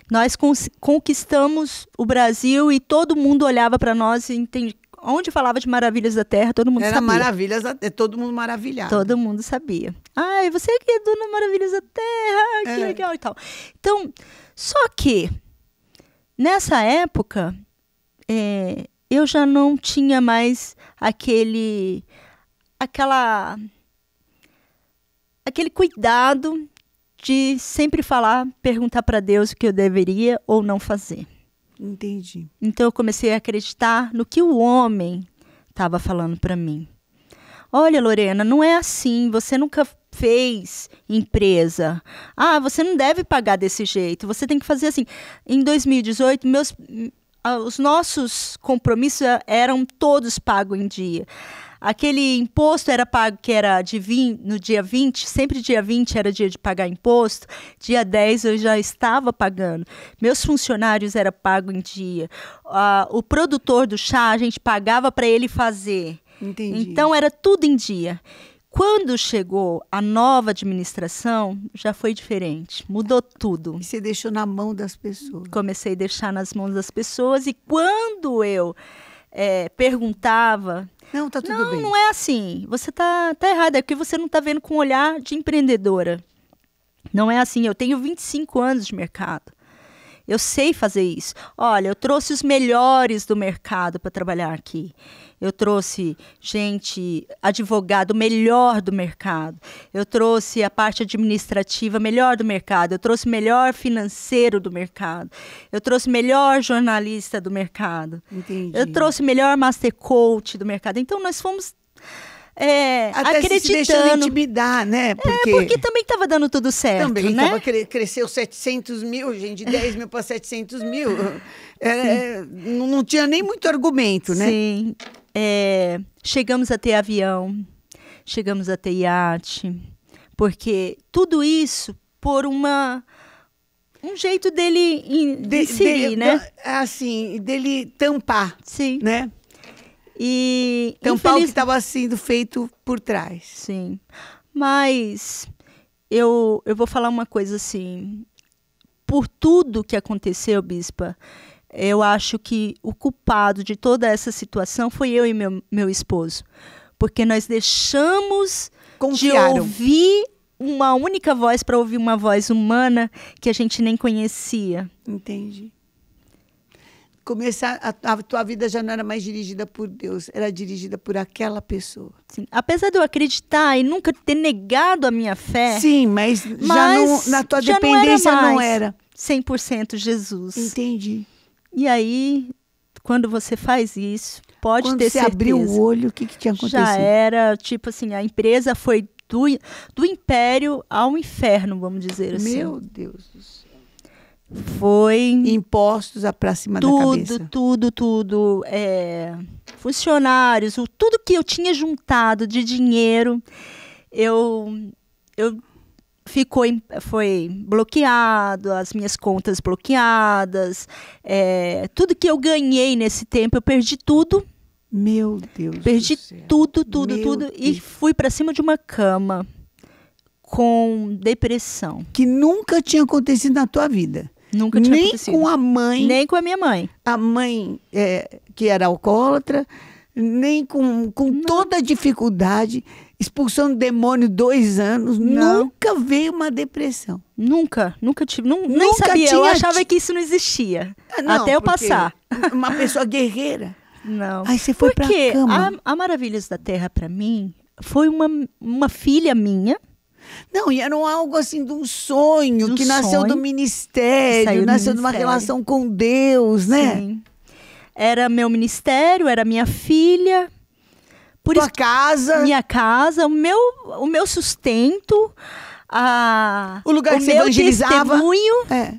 Nós conquistamos o Brasil e todo mundo olhava para nós e entendia. Onde falava de Maravilhas da Terra, todo mundo sabia. Era Maravilhas da Terra, todo mundo maravilhado. Todo mundo sabia. Ai, você que é dona Maravilhas da Terra, que legal e tal. Então, só que, nessa época, eu já não tinha mais aquele cuidado de sempre perguntar para Deus o que eu deveria ou não fazer. Entendi. Então eu comecei a acreditar no que o homem estava falando para mim. Olha, Lorena, não é assim, você nunca fez empresa. Você não deve pagar desse jeito, você tem que fazer assim. Em 2018, os nossos compromissos eram todos pagos em dia. Aquele imposto era pago, que era no dia 20, sempre dia 20 era dia de pagar imposto, dia 10 eu já estava pagando. Meus funcionários eram pagos em dia. O produtor do chá, a gente pagava para ele fazer. Entendi. Então, era tudo em dia. Quando chegou a nova administração, já foi diferente. Mudou tudo. E você deixou na mão das pessoas. Comecei a deixar nas mãos das pessoas. E quando eu perguntava... Não, tá tudo bem. Não é assim. Você tá errado. É porque você não tá vendo com um olhar de empreendedora. Não é assim. Eu tenho 25 anos de mercado. Eu sei fazer isso. Olha, eu trouxe os melhores do mercado para trabalhar aqui. Eu trouxe advogado melhor do mercado. Eu trouxe a parte administrativa melhor do mercado. Eu trouxe melhor financeiro do mercado. Eu trouxe melhor jornalista do mercado. Entendi. Eu trouxe melhor master coach do mercado. Então, nós fomos até acreditando. Se deixando intimidar, né? Porque também estava dando tudo certo, também né? Cresceu 700 mil, gente, de 10 mil para 700 mil. Não tinha nem muito argumento, né? Sim. Chegamos a ter avião, chegamos a ter iate, porque tudo isso por um jeito dele inserir, né? Assim, dele tampar, Sim. né? E tampar o que estava sendo feito por trás. Sim. Mas eu vou falar uma coisa assim, por tudo que aconteceu, Bispa, eu acho que o culpado de toda essa situação foi eu e meu esposo. Porque nós deixamos de ouvir uma única voz para ouvir uma voz humana que a gente nem conhecia. Entendi. A tua vida já não era mais dirigida por Deus, era dirigida por aquela pessoa. Sim. Apesar de eu acreditar e nunca ter negado a minha fé. Sim, mas na tua dependência não era 100% Jesus. Entendi. E aí, quando você faz isso, pode ter certeza. Quando você abriu o olho, o que tinha acontecido? Já era, tipo assim, a empresa foi do império ao inferno, vamos dizer assim. Meu Deus do céu. Foi... Impostos pra cima da cabeça. Tudo. Funcionários, tudo que eu tinha juntado de dinheiro, foi bloqueado, as minhas contas bloqueadas, tudo que eu ganhei nesse tempo, eu perdi tudo. Meu Deus Perdi do céu. tudo. E fui para cima de uma cama, com depressão. Que nunca tinha acontecido na tua vida. Nunca tinha Nem acontecido. com a mãe. Nem com a minha mãe. A mãe que era alcoólatra, nem com toda a dificuldade, expulsando demônio 2 anos, Não. nunca veio uma depressão. Nunca tive. Nem Nunca sabia, eu tinha achava que isso não existia. Não, até eu porque passar. Uma pessoa guerreira. Não. Aí você foi pra Porque cama. a Maravilhas da Terra, para mim, foi uma filha minha. Não, e era algo assim de um sonho, Do que nasceu sonho. do ministério, Saiu do nasceu de uma ministério. relação com Deus, né? Sim. Era meu ministério, era minha filha. Por Tua isso, casa, minha casa, o meu sustento, o lugar que você meu evangelizava. testemunho.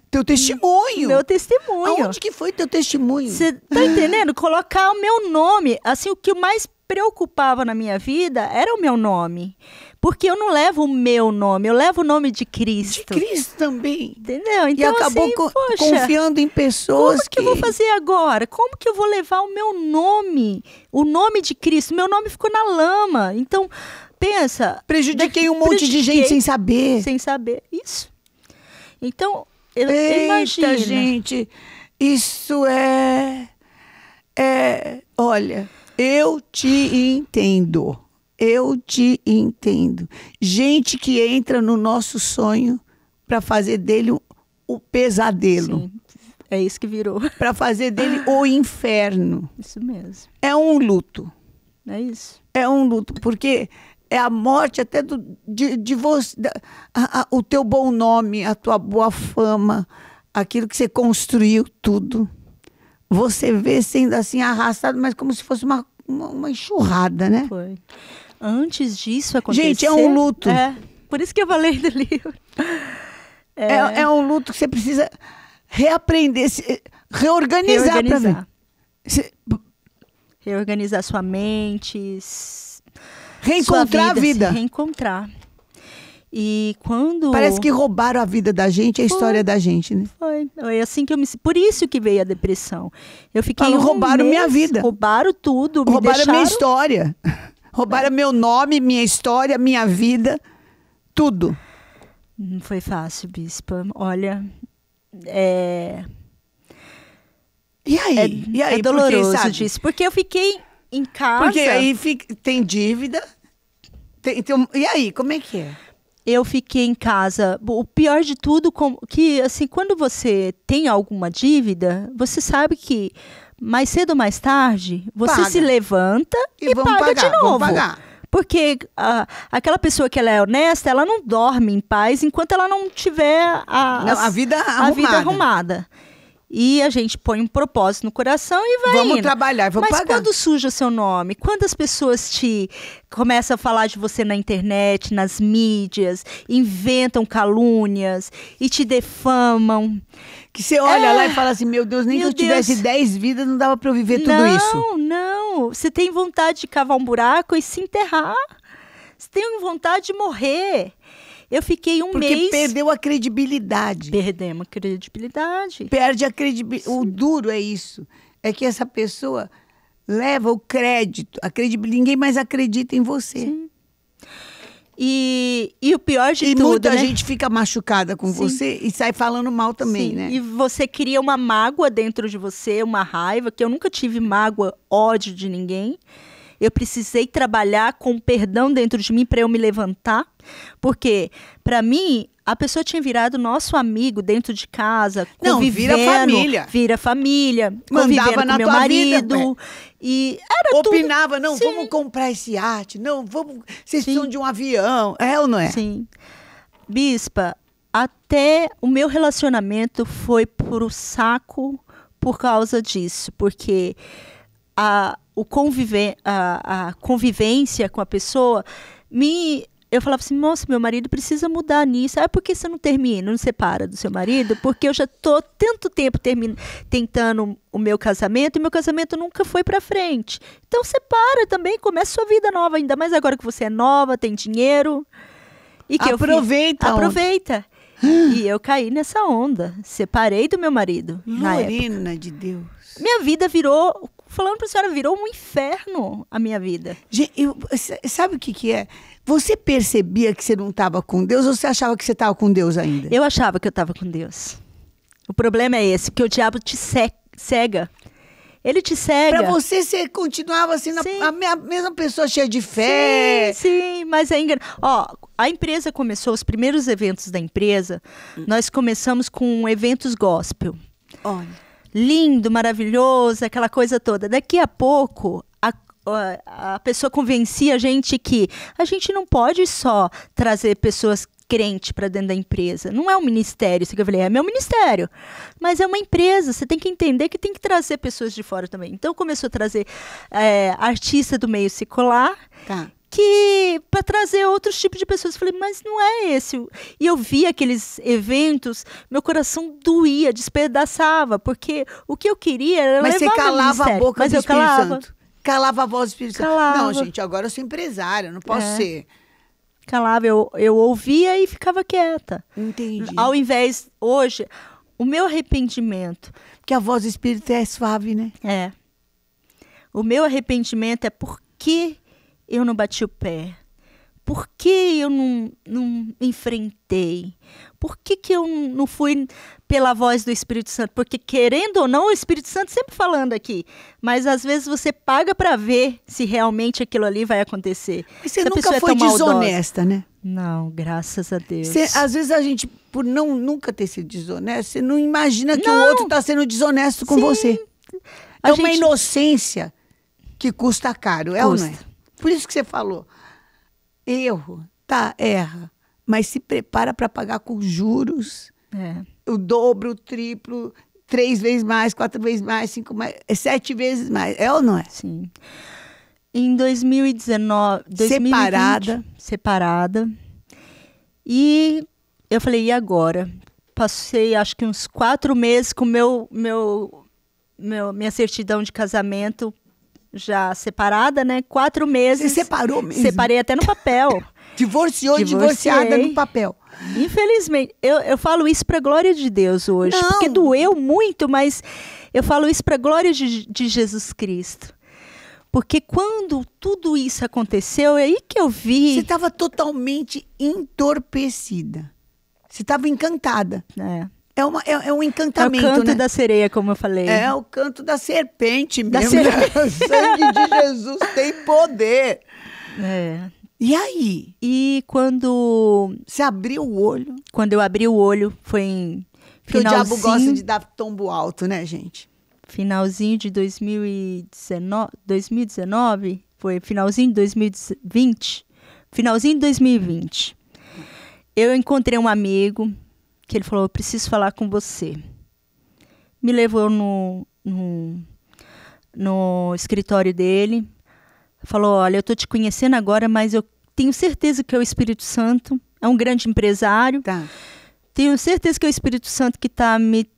Teu testemunho. Meu testemunho. Aonde que foi teu testemunho? Você tá entendendo? Colocar o meu nome. Assim, o que mais preocupava na minha vida era o meu nome. Porque eu não levo o meu nome, eu levo o nome de De Cristo. Cristo também. Entendeu? E Então, acabou assim, poxa, confiando em pessoas como que eu vou fazer agora? Como que eu vou levar o meu nome? O nome de Cristo? Meu nome ficou na lama. Então, pensa. Prejudiquei um monte de gente sem saber. Sem saber. Isso. Então, Eita, imagina. gente, isso olha, eu te entendo. Eu te entendo. Gente que entra no nosso sonho para fazer dele o pesadelo. Sim, é isso que virou. Para fazer dele o inferno. Isso mesmo. É um luto. É isso. É um luto, porque é a morte até de você, o teu bom nome, a tua boa fama, aquilo que você construiu, tudo. Você vê sendo assim arrastado, mas como se fosse uma enxurrada, né? Foi. Antes disso acontecer... Gente, é um luto. Por isso que eu falei do livro. É um luto que você precisa reaprender, reorganizar para ver. Reorganizar sua mente, Reencontrar sua a vida. Se reencontrar. E quando... Parece que roubaram a vida da gente, a história da gente, né? Foi assim que eu me... Por isso que veio a depressão. Eu fiquei roubaram minha vida. Roubaram tudo, me Roubaram deixaram... a minha história. Roubaram meu nome, minha história, minha vida. Tudo. Não foi fácil, bispa. Olha, E aí? é doloroso disso. Porque eu fiquei em casa... Porque aí tem dívida. E aí, como é que é? Eu fiquei em casa. O pior de tudo, que assim, quando você tem alguma dívida, você sabe que mais cedo ou mais tarde, você Paga. se levanta e vamos paga pagar, de novo. vamos pagar. Porque aquela pessoa que ela é honesta, ela não dorme em paz enquanto ela não tiver A vida arrumada. E a gente põe um propósito no coração e vai Vamos indo. trabalhar, vamos Mas pagar. quando suja o seu nome, quando as pessoas começam a falar de você na internet, nas mídias, inventam calúnias e te defamam. Que você olha lá e fala assim, meu Deus, nem que eu tivesse 10 vidas, não dava para eu viver tudo isso. Não. Você tem vontade de cavar um buraco e se enterrar. Você tem vontade de morrer. Eu fiquei um mês... Porque perdeu a credibilidade. Perdemos a credibilidade. Perde a credibilidade. O duro é isso. É que essa pessoa leva o crédito, a credibilidade. Ninguém mais acredita em você. Sim. E o pior de tudo, muita gente fica machucada com Sim. você e sai falando mal também, Sim. né? E você cria uma mágoa dentro de você, uma raiva, que eu nunca tive mágoa, ódio de ninguém. Eu precisei trabalhar com perdão dentro de mim para eu me levantar, porque para mim a pessoa tinha virado nosso amigo dentro de casa, convivendo, vira família, Mandava convivendo na com meu tua marido vida, e era opinava, tudo. não, Sim. vamos comprar esse iate, não, vamos, vocês Sim. precisam de um avião, é ou não é? Sim. Bispa, até o meu relacionamento foi pro saco por causa disso, porque a convivência com a pessoa eu falava assim, nossa, meu marido precisa mudar nisso. Por que você não termina, não separa do seu marido? Porque eu já estou tanto tempo tentando o meu casamento e meu casamento nunca foi para frente. Então separa também, começa sua vida nova, ainda mais agora que você é nova, tem dinheiro. E que aproveita. E eu caí nessa onda. Separei do meu marido. Lorena de Deus. Minha vida falando pra senhora, virou um inferno a minha vida. Gente, sabe o que é? Você percebia que você não estava com Deus ou você achava que você estava com Deus ainda? Eu achava que eu estava com Deus. O problema é esse, porque o diabo te cega. Ele te cega. Para você continuava assim, a mesma pessoa cheia de fé. Sim, mas é engraçado. Ó, a empresa começou, os primeiros eventos da empresa, nós começamos com eventos gospel. Olha. Lindo, maravilhoso, aquela coisa toda. Daqui a pouco, a pessoa convencia a gente que a gente não pode só trazer pessoas crente para dentro da empresa. Não é um ministério, isso que eu falei, é meu ministério. Mas é uma empresa, você tem que entender que tem que trazer pessoas de fora também. Então começou a trazer artista do meio secular, que para trazer outros tipos de pessoas. Eu falei, mas não é esse. E eu vi aqueles eventos, meu coração doía, despedaçava, porque o que eu queria era mas levar você calava a boca mas do eu Espírito calava. Santo. Calava a voz do Espírito Santo. Não, gente, agora eu sou empresária, não posso ser. Calava, eu ouvia e ficava quieta. Entendi. Ao invés, hoje, o meu arrependimento... Porque a voz do Espírito é suave, né? É. O meu arrependimento é por que eu não bati o pé? Por que eu não enfrentei? Por que eu não fui pela voz do Espírito Santo? Porque, querendo ou não, o Espírito Santo sempre falando aqui. Mas, às vezes, você paga para ver se realmente aquilo ali vai acontecer. Mas você nunca foi desonesta, né? Não, graças a Deus. Às vezes, a gente, por nunca ter sido desonesta, você não imagina que o outro está sendo desonesto com você. É uma inocência que custa caro, é ou não é? Por isso que você falou. Erro, erra. Mas se prepara para pagar com juros. O dobro, o triplo, 3 vezes mais, 4 vezes mais, 5 mais, 7 vezes mais. É ou não é? Sim. Em 2019... Separada. E eu falei, e agora? Passei, acho que uns 4 meses com minha certidão de casamento já separada, né? 4 meses. Você separou mesmo? Separei até no papel. Divorciada no papel. Infelizmente, eu falo isso para a glória de Deus hoje, porque doeu muito, mas eu falo isso para a glória de Jesus Cristo. Porque quando tudo isso aconteceu, é aí que eu vi... Você estava totalmente entorpecida. Você estava encantada. É um encantamento, é o canto, né? da sereia, como eu falei. É o canto da serpente mesmo. O sangue de Jesus tem poder. E aí? E quando... Você abriu o olho? Quando eu abri o olho, foi em Porque o diabo gosta de dar tombo alto, né, gente? Finalzinho de 2019, foi finalzinho de 2020. Finalzinho de 2020. Eu encontrei um amigo que ele falou, eu preciso falar com você. Me levou no escritório dele. Falou, olha, eu estou te conhecendo agora, mas eu tenho certeza que é o Espírito Santo. É um grande empresário. Tenho certeza que é o Espírito Santo que está me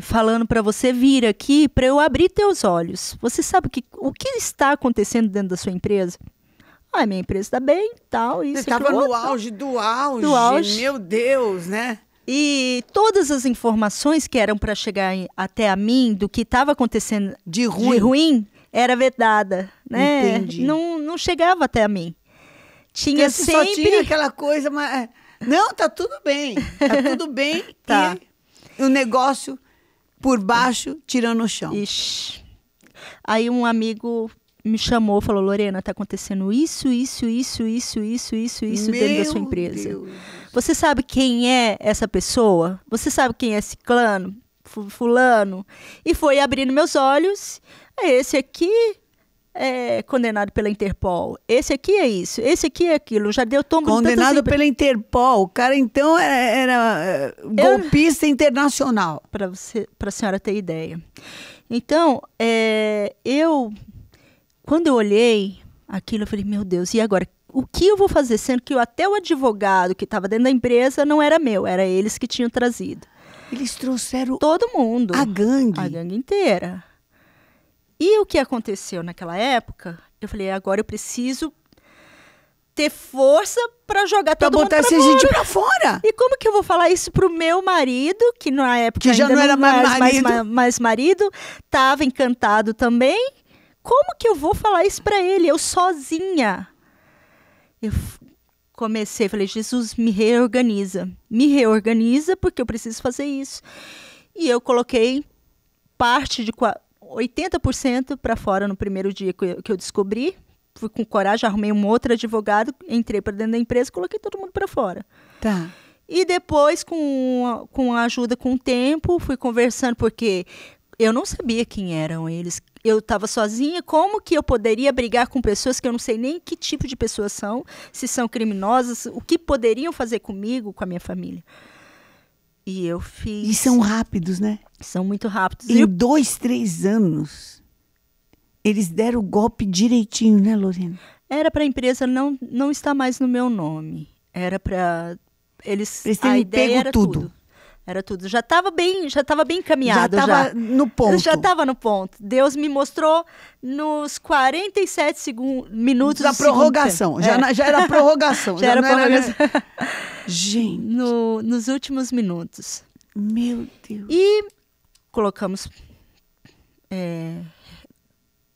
falando para você vir aqui para eu abrir teus olhos. Você sabe o que está acontecendo dentro da sua empresa? Minha empresa está bem, tal, isso. Você estava no auge do auge. Meu Deus, né? E todas as informações que eram para chegar até a mim do que estava acontecendo de ruim era vedada, né? Entendi. Não chegava até a mim. Tinha Porque sempre... só tinha aquela coisa, mas... Não, tá tudo bem. Tá tudo bem. E o negócio por baixo, tirando o chão. Ixi. Aí um amigo me chamou, falou, Lorena, tá acontecendo isso dentro da sua empresa. Deus. Você sabe quem é essa pessoa? Você sabe quem é ciclano, fulano? E foi abrindo meus olhos. Esse aqui é condenado pela Interpol. Esse aqui é isso. Esse aqui é aquilo. Já deu tombo. Condenado pela Interpol. O cara, então, era golpista internacional. Para a senhora ter ideia. Então, quando eu olhei aquilo, eu falei, meu Deus, e agora? O que eu vou fazer? Sendo que até o advogado que estava dentro da empresa não era meu, era eles que tinham trazido. Eles trouxeram todo mundo. A gangue. A gangue inteira. E o que aconteceu naquela época, eu falei, agora eu preciso ter força para jogar Pra todo mundo botar pra essa fora. gente pra fora. E como que eu vou falar isso pro meu marido, que na época Que já ainda não era mais marido. mais marido, tava encantado também? Como que eu vou falar isso para ele? Eu sozinha. Eu comecei, falei, Jesus, me reorganiza. Me reorganiza porque eu preciso fazer isso. E eu coloquei parte de 80% para fora no primeiro dia que eu descobri. Fui com coragem, arrumei um outro advogado, entrei para dentro da empresa e coloquei todo mundo para fora. Tá. E depois, com a ajuda, com o tempo, fui conversando, porque eu não sabia quem eram eles. Eu estava sozinha, como que eu poderia brigar com pessoas que eu não sei nem que tipo de pessoas são, se são criminosas, o que poderiam fazer comigo, com a minha família. E eu fiz... E são rápidos, né? São muito rápidos. Em 2, 3 anos, eles deram o golpe direitinho, né, Lorena? Era para a empresa não estar mais no meu nome. Era para eles terem a ideia pego era tudo. Era tudo. Já estava bem encaminhado. Já estava no ponto. Já estava no ponto. Deus me mostrou nos 47 minutos da do segundo prorrogação. tempo. Já era prorrogação. Já era prorrogação. Gente. Nos últimos minutos. Meu Deus. E colocamos...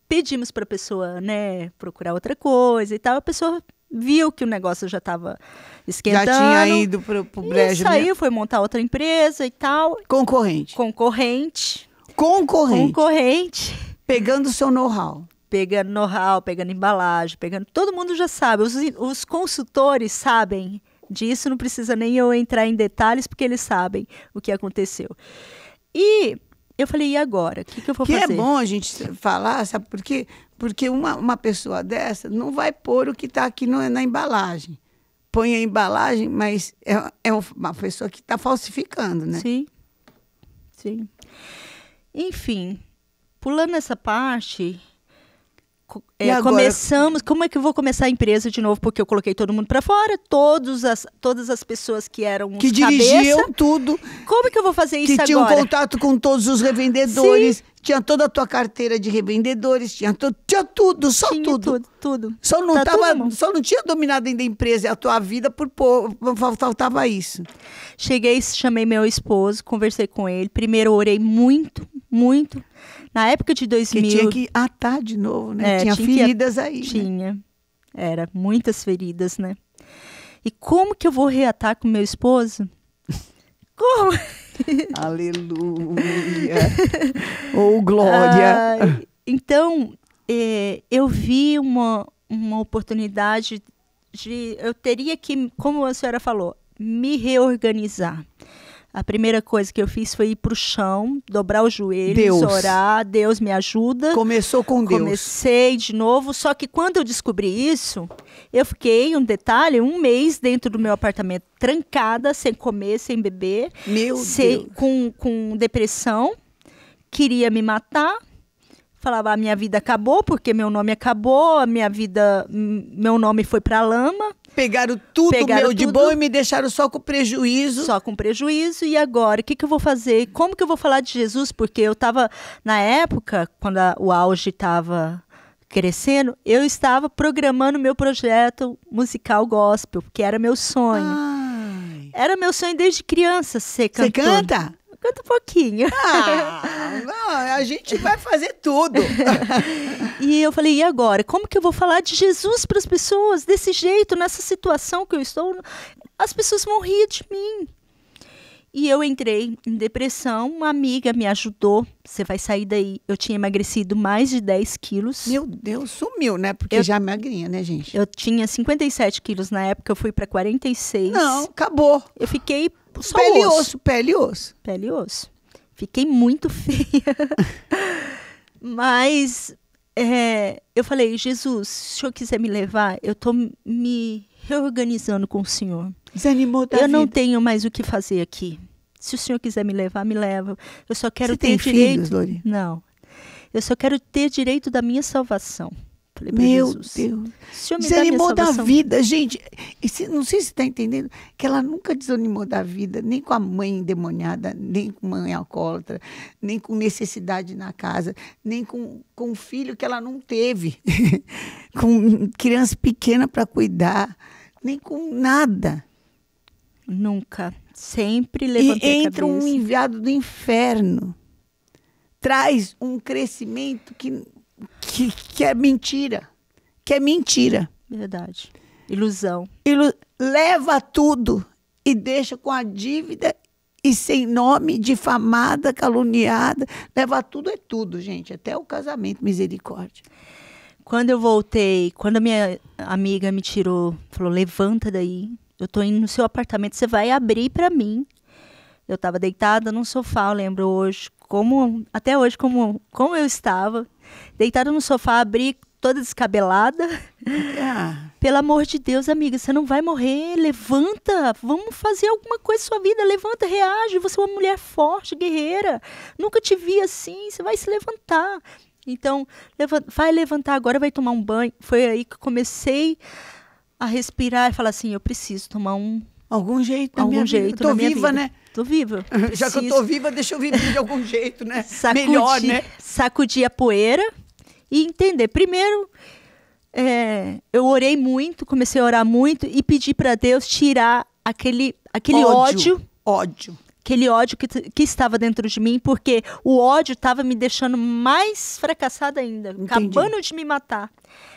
pedimos para a pessoa, né, procurar outra coisa e tal. A pessoa viu que o negócio já estava esquentando. Já tinha ido pro brejo. E saiu, foi montar outra empresa e tal. Concorrente. Pegando o seu know-how. Pegando know-how, pegando embalagem, todo mundo já sabe. Os consultores sabem disso, não precisa nem eu entrar em detalhes, porque eles sabem o que aconteceu. E eu falei, e agora? O que eu vou fazer? Que é bom a gente falar, sabe por quê? Porque uma pessoa dessa não vai pôr o que está aqui na embalagem. Põe a embalagem, mas é uma pessoa que está falsificando, né? Sim. Sim. Enfim, pulando essa parte... começamos. Como é que eu vou começar a empresa de novo? Porque eu coloquei todo mundo para fora, todas as pessoas que eram os que dirigiam tudo. Como é que eu vou fazer isso agora? Que tinham contato com todos os revendedores, Sim. Tinha toda a tua carteira de revendedores, tinha tudo, só tinha tudo. Tudo. Só não tinha dominado ainda a empresa e a tua vida faltava isso. Cheguei, chamei meu esposo, conversei com ele. Primeiro orei muito. Na época de 2000... Que tinha que atar de novo, né? Tinha feridas aí. Tinha. Né? Era, muitas feridas, né? E como que eu vou reatar com meu esposo? Como? Aleluia! Glória! Então, eu vi uma oportunidade eu teria que, como a senhora falou, me reorganizar. A primeira coisa que eu fiz foi ir para o chão, dobrar os joelhos, orar, Deus me ajuda. Começou com Deus. Comecei de novo, só que quando eu descobri isso, eu fiquei, um mês dentro do meu apartamento, trancada, sem comer, sem beber. Meu Deus. Com depressão, queria me matar. Falava, a minha vida acabou, porque meu nome acabou, meu nome foi para a lama. Pegaram tudo de bom e me deixaram só com prejuízo. Só com prejuízo. E agora, o que eu vou fazer? Como que eu vou falar de Jesus? Porque eu estava, na época, quando o auge estava crescendo, eu estava programando meu projeto musical gospel, porque era meu sonho. Ai. Era meu sonho desde criança ser cantora. Você canta? Canta um pouquinho. Não, a gente vai fazer tudo. E eu falei, e agora? Como que eu vou falar de Jesus para as pessoas desse jeito, nessa situação que eu estou? As pessoas vão rir de mim. E eu entrei em depressão, uma amiga me ajudou. Você vai sair daí. Eu tinha emagrecido mais de 10 quilos. Meu Deus, sumiu, né? Porque já é magrinha, né, gente? Eu tinha 57 quilos na época, eu fui para 46. Não, acabou. Eu fiquei só pele e osso. Pele e osso. Fiquei muito feia. Mas eu falei, Jesus, se o Senhor quiser me levar, eu estou me reorganizando com o Senhor. Desanimou da vida. Eu não tenho mais o que fazer aqui. Se o Senhor quiser me levar, me leva. Eu só quero Você ter tem direito. Filhos, Lori? Não. Eu só quero ter direito da minha salvação. Falei para Meu Jesus. Deus. O Senhor me dá minha Desanimou da salvação. vida, gente. Não sei se você está entendendo que ela nunca desanimou da vida, nem com a mãe endemoniada, nem com mãe alcoólatra, nem com necessidade na casa, nem com um filho que ela não teve, com criança pequena para cuidar, nem com nada. Nunca. Sempre E levantei a entra um cabeça. enviado do inferno, traz um crescimento que é mentira, que é mentira. Verdade. Ilusão. Leva tudo e deixa com a dívida e sem nome, difamada, caluniada. Leva tudo é tudo, gente, até o casamento, misericórdia. Quando eu voltei, quando a minha amiga me tirou, falou, levanta daí, eu tô indo no seu apartamento, você vai abrir para mim. Eu estava deitada no sofá, eu lembro hoje, até hoje, como eu estava. Deitada no sofá, abri toda descabelada. Pelo amor de Deus, amiga, você não vai morrer, levanta, vamos fazer alguma coisa na sua vida, levanta, reage, você é uma mulher forte, guerreira, nunca te vi assim, você vai se levantar. Então, vai levantar agora, vai tomar um banho. Foi aí que eu comecei a respirar e falar assim, eu preciso tomar algum jeito na minha vida. Tô viva, vida. Né? Tô viva. Já que eu tô viva, deixa eu viver de algum jeito, né? Melhor, né? Sacudir a poeira e entender. Primeiro, eu orei muito, comecei a orar muito e pedi para Deus tirar aquele ódio. Aquele ódio que estava dentro de mim, porque o ódio estava me deixando mais fracassada ainda, acabando de me matar.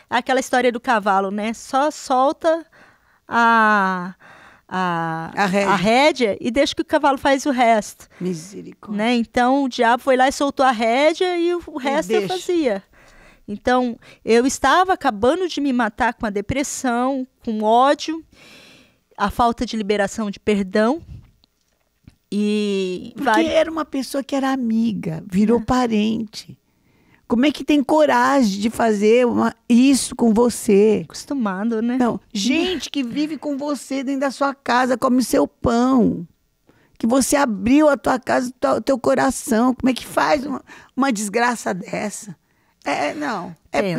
Aquela história do cavalo, né? Só solta a rédea e deixa que o cavalo faz o resto. Misericórdia. Né? Então, o diabo foi lá e soltou a rédea e o resto eu fazia. Então, eu estava acabando de me matar com a depressão, com ódio, a falta de liberação de perdão. Porque era uma pessoa que era amiga, virou parente. Como é que tem coragem de fazer isso com você? Acostumado, né? Não, gente que vive com você dentro da sua casa, come seu pão. Que você abriu a tua casa, o teu coração. Como é que faz uma desgraça dessa?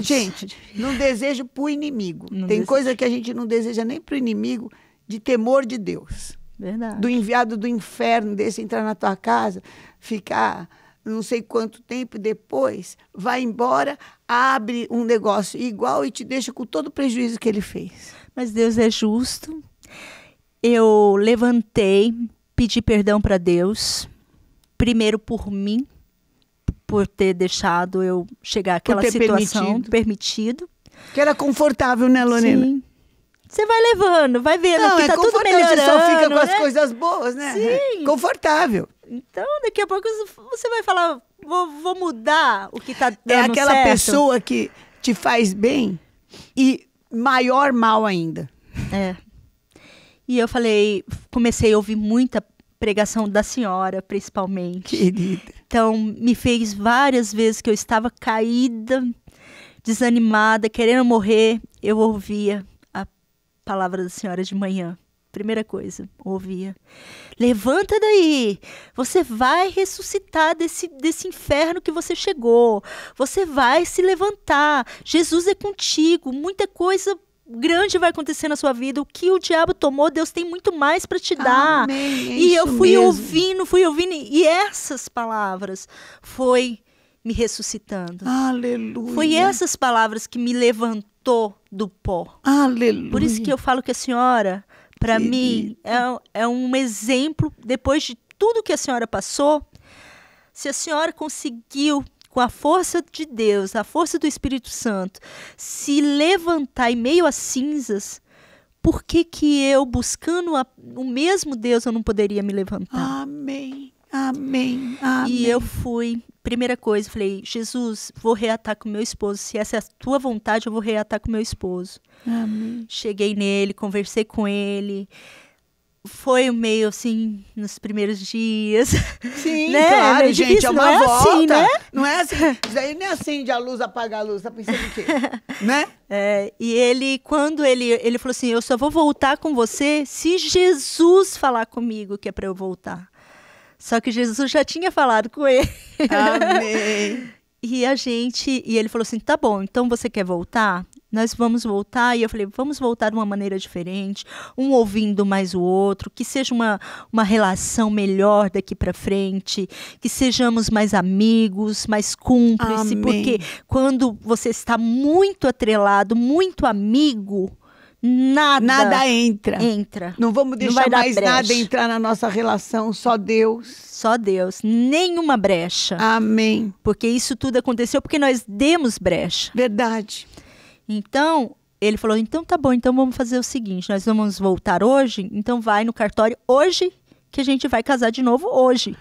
Gente, não desejo pro inimigo. Tem coisa que a gente não deseja nem pro inimigo, de temor de Deus. Verdade. Do enviado do inferno desse entrar na tua casa, ficar não sei quanto tempo depois, vai embora, abre um negócio igual e te deixa com todo o prejuízo que ele fez. Mas Deus é justo. Eu levantei, pedi perdão para Deus, primeiro por mim, por ter deixado eu chegar àquela situação, permitido. Que era confortável, né, Lorena? Sim. Você vai levando, vai vendo que tá tudo melhorando. Você só fica com as coisas boas, né? Sim. Confortável. Então, daqui a pouco você vai falar, vou mudar o que tá dando certo. É aquela pessoa que te faz bem e maior mal ainda. E eu comecei a ouvir muita pregação da senhora, principalmente. Querida. Então, me fez várias vezes que eu estava caída, desanimada, querendo morrer, eu ouvia palavra da senhora de manhã. Primeira coisa, ouvia. Levanta daí. Você vai ressuscitar desse inferno que você chegou. Você vai se levantar. Jesus é contigo. Muita coisa grande vai acontecer na sua vida. O que o diabo tomou, Deus tem muito mais para te dar. Amém, e eu fui ouvindo. E essas palavras foi me ressuscitando. Aleluia. Foi essas palavras que me levantou do pó. Aleluia. Por isso que eu falo que a senhora, para mim, é um exemplo, depois de tudo que a senhora passou, se a senhora conseguiu, com a força de Deus, a força do Espírito Santo, se levantar em meio às cinzas, por que eu, buscando o mesmo Deus, eu não poderia me levantar? Amém, amém, amém. E eu fui... Primeira coisa, falei, Jesus, vou reatar com meu esposo. Se essa é a tua vontade, eu vou reatar com meu esposo. Amém. Cheguei nele, conversei com ele. Foi meio assim, nos primeiros dias. Sim, né? claro, meio gente, difícil, é uma não volta. Assim, né? Não é assim, isso daí nem acende a luz, apaga a luz, tá pensando o quê? Né? E ele, quando ele falou assim, eu só vou voltar com você se Jesus falar comigo que é para eu voltar. Só que Jesus já tinha falado com ele. Amém. E ele falou assim, tá bom, então você quer voltar? Nós vamos voltar. E eu falei, vamos voltar de uma maneira diferente, um ouvindo mais o outro, que seja uma relação melhor daqui para frente, que sejamos mais amigos, mais cúmplices, Amém. porque quando você está muito atrelado, muito amigo, nada entra. Não vamos Não deixar vai dar mais nada brecha. entrar na nossa relação, só Deus. Só Deus, nenhuma brecha. Amém. Porque isso tudo aconteceu porque nós demos brecha. Verdade. Então, ele falou, então tá bom, então vamos fazer o seguinte, nós vamos voltar hoje, então vai no cartório hoje, que a gente vai casar de novo hoje.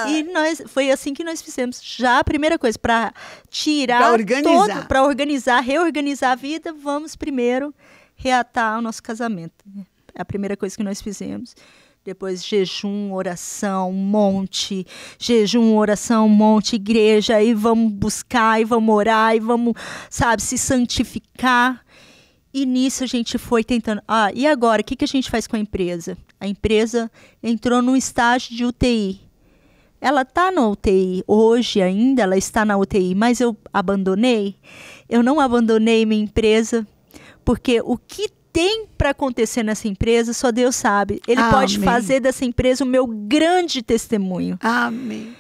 E foi assim que nós fizemos. Já a primeira coisa, para tirar Pra organizar. para organizar, reorganizar a vida, vamos primeiro reatar o nosso casamento. É a primeira coisa que nós fizemos. Depois jejum, oração, monte. Jejum, oração, monte, igreja. E vamos buscar, e vamos orar, e vamos, sabe, se santificar. E nisso a gente foi tentando. E agora, o que a gente faz com a empresa? A empresa entrou num estágio de UTI. Ela está na UTI. Hoje ainda ela está na UTI. Mas eu abandonei? Eu não abandonei minha empresa. Porque o que tem para acontecer nessa empresa, só Deus sabe. Ele pode fazer dessa empresa o meu grande testemunho. Amém.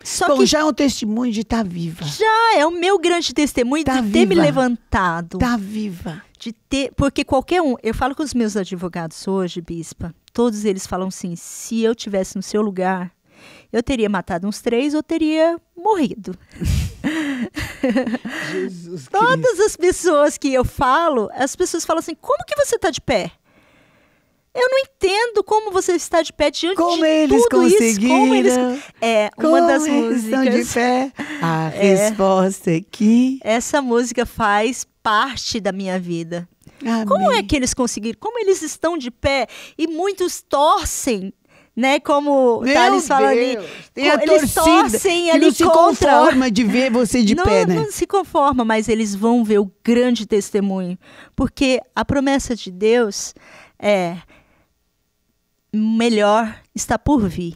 Só Bom, que já é um testemunho de estar viva. já é o meu grande testemunho Tá de ter me viva. levantado. Tá viva. De ter, porque qualquer um, eu falo com os meus advogados hoje, bispa, todos eles falam assim, se eu tivesse no seu lugar, eu teria matado uns 3 ou teria morrido. Jesus Todas as pessoas que eu falo, as pessoas falam assim, como que você está de pé? Eu não entendo como você está de pé diante Como de eles tudo isso. conseguiram? Uma das Como eles estão músicas. de pé? A resposta é que... Essa música faz parte da minha vida. Amém. Como é que eles conseguiram? Como eles estão de pé? E muitos torcem, né? Como Meu Thales fala Deus, ali. tem a Eles torcida torcem que ali não se contra. conforma de ver você de pé, né? Não se conforma, mas eles vão ver o grande testemunho. Porque a promessa de Deus é melhor está por vir.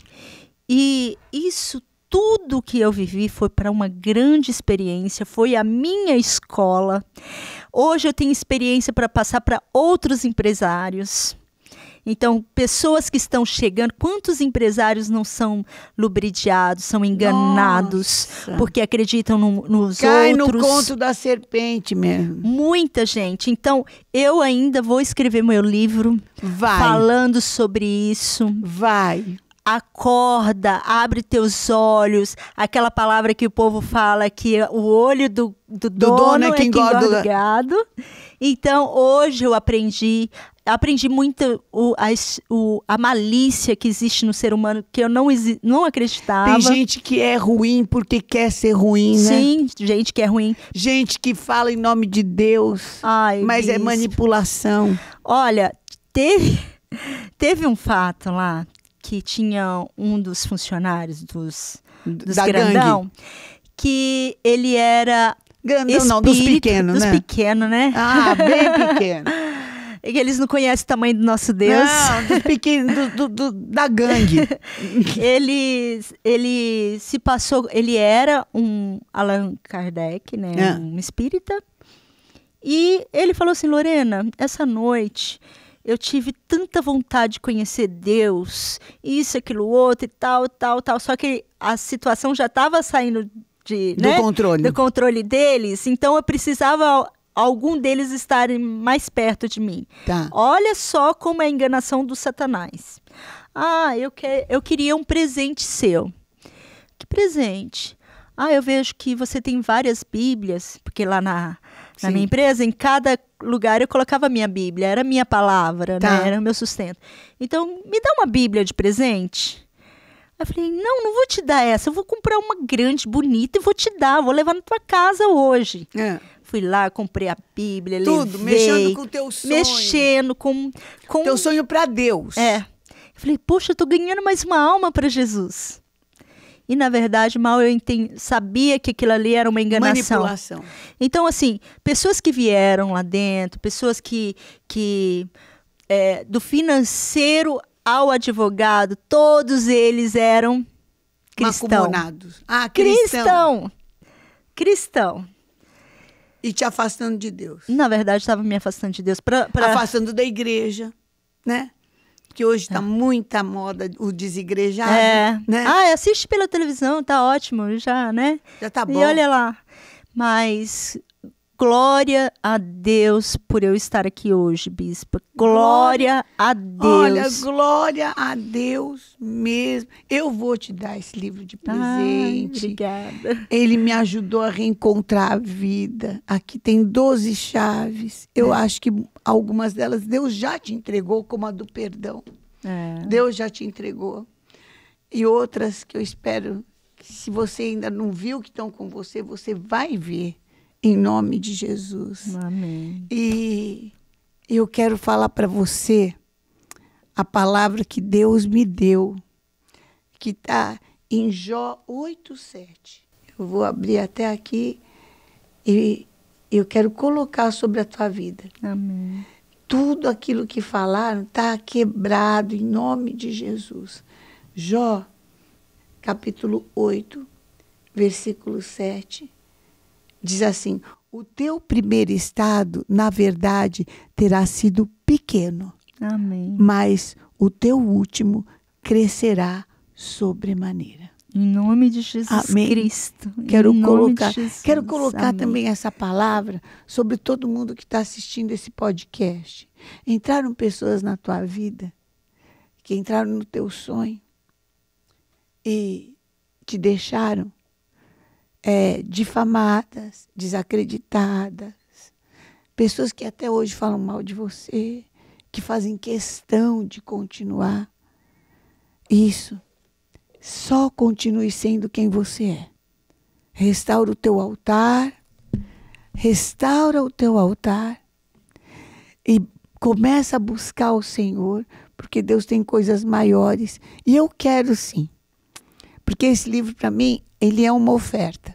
E isso tudo que eu vivi foi para uma grande experiência, foi a minha escola. Hoje eu tenho experiência para passar para outros empresários. Então, pessoas que estão chegando, quantos empresários não são lubridiados, são enganados, Nossa. porque acreditam nos Cai outros. no conto da serpente mesmo. Muita gente. Então, eu ainda vou escrever meu livro Vai. falando sobre isso. Vai. Acorda, abre teus olhos. Aquela palavra que o povo fala que o olho do dono é que engorda o gado. Então, hoje eu aprendi muito a malícia que existe no ser humano, que eu não acreditava. Tem gente que é ruim porque quer ser ruim, né? Sim, gente que é ruim. Gente que fala em nome de Deus, Ai, mas é bispo. manipulação. Olha, teve um fato lá que tinha um dos funcionários dos Da grandão, gangue. que ele era Grandão não, dos espírito- pequenos, dos né? pequenos, né? Ah, bem pequeno. E eles não conhecem o tamanho do nosso Deus. Não, dos pequenos, da gangue. Ele se passou, ele era um Allan Kardec, né? Ah. Um espírita. E ele falou assim, Lorena, essa noite eu tive tanta vontade de conhecer Deus, isso, aquilo, outro e tal. Só que a situação já estava saindo Do controle deles, então eu precisava algum deles estarem mais perto de mim. Tá. Olha só como é a enganação do Satanás. Eu queria um presente seu. Que presente? Eu vejo que você tem várias Bíblias, porque lá na minha empresa, em cada lugar eu colocava a minha Bíblia, era a minha palavra, Tá. né? Era o meu sustento. Então, me dá uma Bíblia de presente. Eu falei, não vou te dar essa, eu vou comprar uma grande, bonita e vou te dar, vou levar na tua casa hoje. É. Fui lá, comprei a Bíblia, Tudo, levei, mexendo com o teu sonho. mexendo com Teu sonho para Deus. é. Eu falei, poxa, eu tô ganhando mais uma alma para Jesus. E, na verdade, mal eu sabia que aquilo ali era uma enganação. Manipulação. Então, assim, pessoas que vieram lá dentro, pessoas que do financeiro ao advogado, todos eles eram Cristão. Macumunados. Ah, cristão. Cristão. E te afastando de Deus. Na verdade, estava me afastando de Deus. Afastando da igreja, né? Que hoje está muita moda o desigrejado, né? Ah, assiste pela televisão, tá ótimo, já, né? Já tá bom. E olha lá. Mas glória a Deus por eu estar aqui hoje, bispa. Glória a Deus. Olha, glória a Deus mesmo. Eu vou te dar esse livro de presente. Obrigada. Ele me ajudou a reencontrar a vida. Aqui tem 12 chaves. Eu acho que algumas delas Deus já te entregou, como a do perdão. Deus já te entregou. E outras que eu espero que, se você ainda não viu que estão com você, você vai ver. Em nome de Jesus. Amém. E eu quero falar para você a palavra que Deus me deu, que está em Jó 8:7. Eu vou abrir até aqui e eu quero colocar sobre a tua vida. Amém. Tudo aquilo que falaram está quebrado em nome de Jesus. Jó, capítulo 8, versículo 7. Diz assim: o teu primeiro estado, na verdade, terá sido pequeno. Amém. Mas o teu último crescerá sobremaneira. Em nome de Jesus Amém. Cristo. Quero em colocar, nome de Jesus. quero colocar Amém. também essa palavra sobre todo mundo que está assistindo esse podcast. Entraram pessoas na tua vida que entraram no teu sonho e te deixaram difamadas, desacreditadas, pessoas que até hoje falam mal de você, que fazem questão de continuar. Isso, só continue sendo quem você é. Restaura o teu altar e começa a buscar o Senhor, porque Deus tem coisas maiores. E eu quero sim, porque esse livro para mim, ele é uma oferta.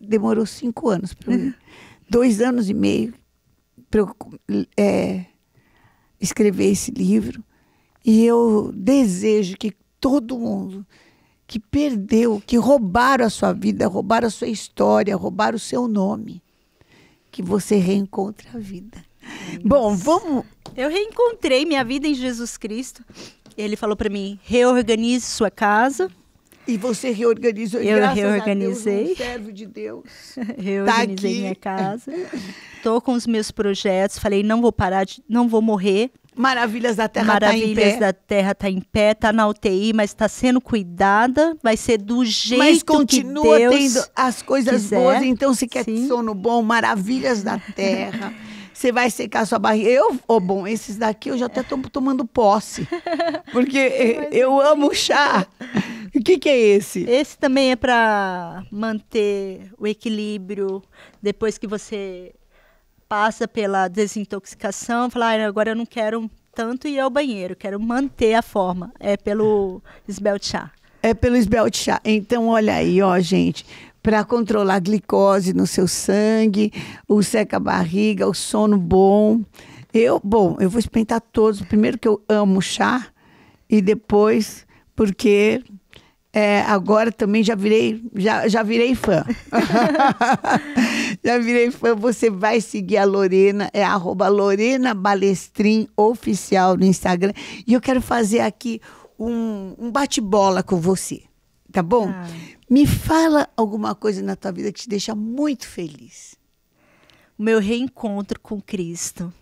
Demorou 5 anos para eu 2 anos e meio para eu escrever esse livro. E eu desejo que todo mundo que perdeu, que roubaram a sua vida, roubaram a sua história, roubaram o seu nome, que você reencontre a vida. Bom, vamos... Eu reencontrei minha vida em Jesus Cristo. Ele falou para mim: reorganize sua casa. E você reorganizou. Eu graças reorganizei. A Deus, um servo de Deus. Reorganizei minha casa. Estou com os meus projetos. Falei, não vou parar, não vou morrer. Maravilhas da Terra está em pé. Maravilhas da Terra está em pé, está na UTI, mas está sendo cuidada. Vai ser do jeito mas continua que Deus tendo as coisas quiser. boas. Então, se quer Sim. sono bom, maravilhas da Terra. Você vai secar sua barriga. Bom, esses daqui eu já até estou tomando posse. Porque eu amo chá. O que é esse? Esse também é para manter o equilíbrio depois que você passa pela desintoxicação. Falar, agora eu não quero tanto ir ao banheiro, quero manter a forma. É pelo Esbelt Chá. É pelo Esbelt Chá. Então, olha aí, ó, gente. Para controlar a glicose no seu sangue, o seca-barriga, o sono bom. Eu vou experimentar todos. Primeiro que eu amo chá e depois porque agora também já virei fã. Já virei fã. Você vai seguir a Lorena, @LorenaBalestrin oficial no Instagram. E eu quero fazer aqui um bate-bola com você. Tá bom? Me fala alguma coisa na tua vida que te deixa muito feliz. O meu reencontro com Cristo.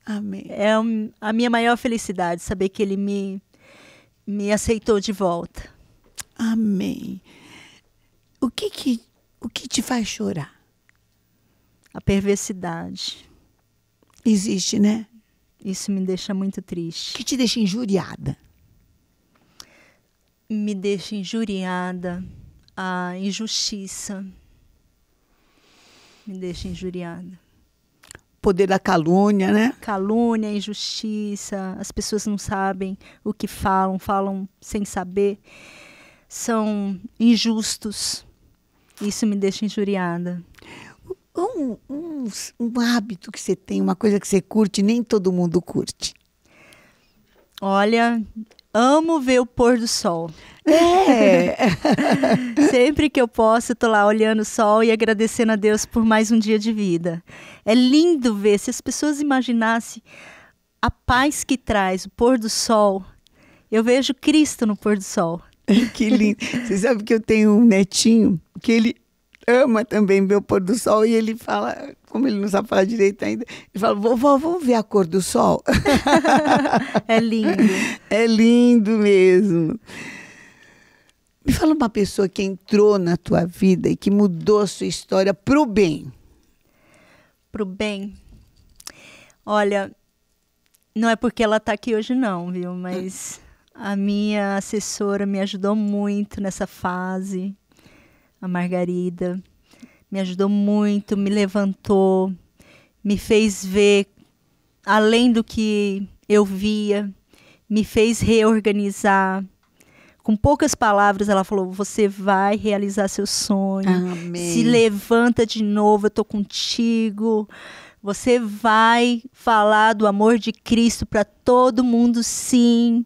Amém. É a minha maior felicidade, saber que Ele me aceitou de volta. Amém. O que te faz chorar? A perversidade. Existe, né? Isso me deixa muito triste. O que te deixa injuriada? Me deixa injuriada a injustiça. Me deixa injuriada. Poder da calúnia, né? Calúnia, injustiça. As pessoas não sabem o que falam sem saber. São injustos. Isso me deixa injuriada. Um hábito que você tem, uma coisa que você curte, nem todo mundo curte. Olha, amo ver o pôr do sol. É. Sempre que eu posso, eu tô lá olhando o sol e agradecendo a Deus por mais um dia de vida. É lindo ver, se as pessoas imaginassem a paz que traz o pôr do sol, eu vejo Cristo no pôr do sol. Que lindo. Você sabe que eu tenho um netinho que ele ama também ver o pôr do sol e ele fala, como ele não sabe falar direito ainda, ele fala, vovó, vamos ver a cor do sol? É lindo. É lindo mesmo. Me fala uma pessoa que entrou na tua vida e que mudou a sua história pro bem. Pro bem. Olha, não é porque ela tá aqui hoje não, viu? Mas a minha assessora me ajudou muito nessa fase. A Margarida me ajudou muito, me levantou, me fez ver além do que eu via, me fez reorganizar. Com poucas palavras, ela falou, você vai realizar seu sonho. Amém. Se levanta de novo, eu tô contigo. Você vai falar do amor de Cristo para todo mundo, sim.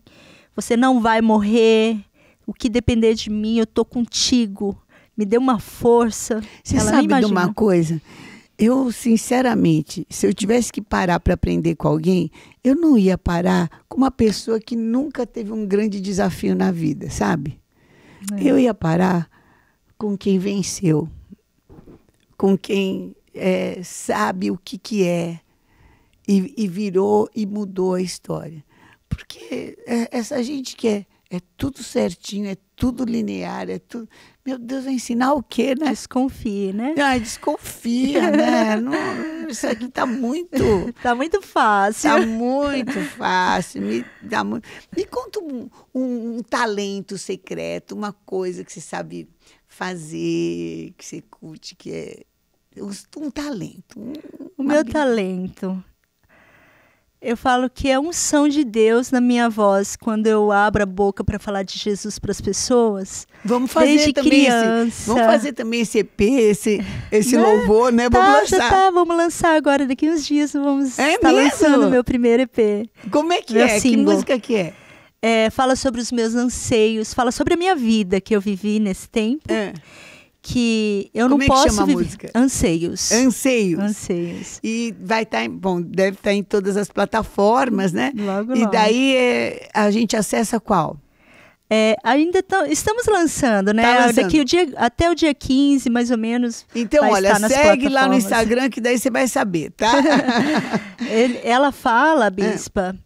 Você não vai morrer. O que depender de mim, eu tô contigo. Me deu uma força. Você ela sabe de uma coisa? Eu, sinceramente, se eu tivesse que parar para aprender com alguém, eu não ia parar com uma pessoa que nunca teve um grande desafio na vida, sabe? Eu ia parar com quem venceu, com quem sabe o que é e virou e mudou a história. Porque essa gente que é tudo certinho, é tudo linear, é tudo... Meu Deus, vai ensinar o quê, né? Desconfie, né? Ah, desconfia, né? Não, isso aqui tá muito... Tá muito fácil. Tá muito fácil. Me conta um talento secreto, uma coisa que você sabe fazer, que você curte, que é um talento. O meu talento... Eu falo que é unção de Deus na minha voz quando eu abro a boca para falar de Jesus para as pessoas. Vamos fazer desde também criança. vamos fazer também esse EP, esse louvor, né? Vamos lançar. Vamos lançar agora. Daqui uns dias vamos mesmo? estar lançando o meu primeiro EP. Como é que Meu é? single. Que música que é? Fala sobre os meus anseios, fala sobre a minha vida que eu vivi nesse tempo. Que eu Como não é que posso chama a viver. música? Anseios. Anseios. E vai estar, deve estar em todas as plataformas, né? Logo, e logo. daí a gente acessa qual? Ainda estamos lançando, né? Tá lançando. Até o dia 15, mais ou menos. Então, vai olha, estar nas segue lá no plataformas. Instagram que daí você vai saber, tá? Ela fala, bispa,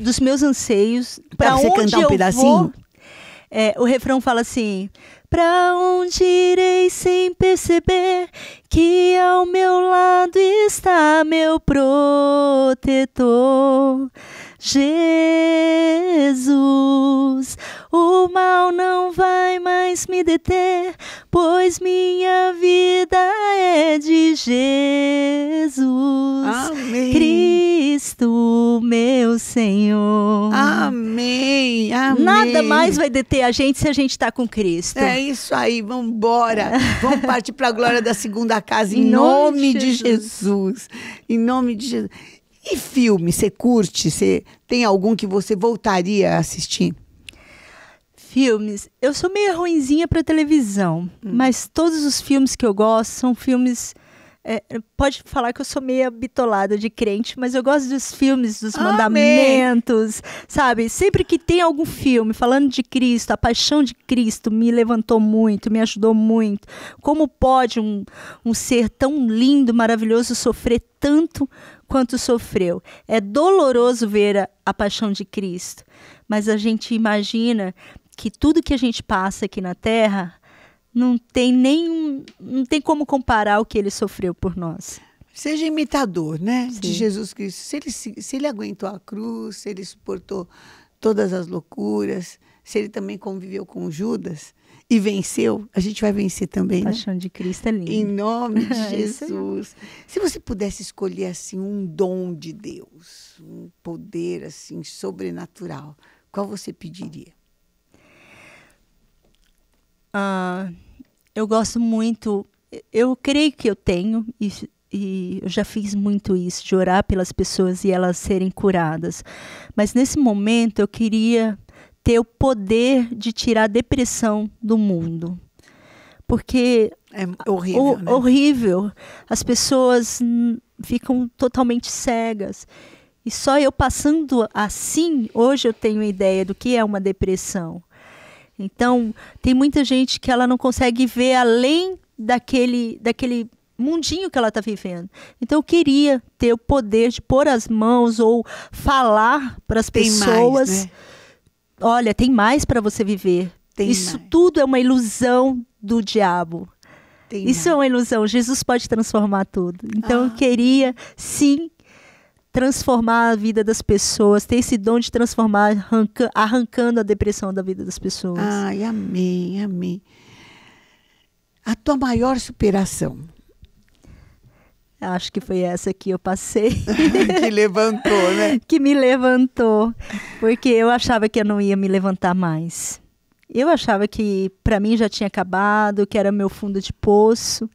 dos meus anseios. Para você onde cantar um eu pedacinho? vou. O refrão fala assim: pra onde irei sem perceber que ao meu lado está meu protetor, Jesus. O mal não vai mais me deter, pois minha vida é de Jesus. Amém. Cristo, meu Senhor. Amém. Nada mais vai deter a gente se a gente está com Cristo. É isso aí, vamos embora. Vamos partir para a glória da segunda casa em nome de Jesus. Em nome de Jesus. E filme, você curte? Você tem algum que você voltaria a assistir? Filmes. Eu sou meio ruinzinha para televisão, mas todos os filmes que eu gosto são filmes... pode falar que eu sou meio bitolada de crente, mas eu gosto dos filmes, dos mandamentos, sabe? Sempre que tem algum filme falando de Cristo, a paixão de Cristo me levantou muito, me ajudou muito. Como pode um ser tão lindo, maravilhoso, sofrer tanto quanto sofreu? É doloroso ver a paixão de Cristo, mas a gente imagina que tudo que a gente passa aqui na Terra... Não tem como comparar o que ele sofreu por nós. Seja imitador, né? Sim. De Jesus Cristo. Se ele aguentou a cruz, se ele suportou todas as loucuras, se ele também conviveu com Judas e venceu, a gente vai vencer também, A né? paixão de Cristo é linda. Em nome de Isso aí. Jesus. Se você pudesse escolher assim um dom de Deus, um poder assim sobrenatural, qual você pediria? Eu gosto muito, eu creio que eu tenho, e eu já fiz muito isso, de orar pelas pessoas e elas serem curadas. Mas nesse momento eu queria ter o poder de tirar a depressão do mundo. Porque É horrível, né? horrível. As pessoas ficam totalmente cegas. E só eu passando assim, hoje eu tenho ideia do que é uma depressão. Então, tem muita gente que ela não consegue ver além daquele mundinho que ela está vivendo. Então, eu queria ter o poder de pôr as mãos ou falar para as pessoas. Mais, né? Olha, tem mais para você viver. Isso mais. tudo é uma ilusão do diabo. Isso é uma ilusão. Jesus pode transformar tudo. Então, eu queria, sim, transformar a vida das pessoas, ter esse dom de transformar, arrancando a depressão da vida das pessoas. Ai, amém, amém. A tua maior superação? Acho que foi essa que eu passei. Que levantou, né? Que me levantou. Porque eu achava que eu não ia me levantar mais. Eu achava que para mim já tinha acabado, que era meu fundo de poço.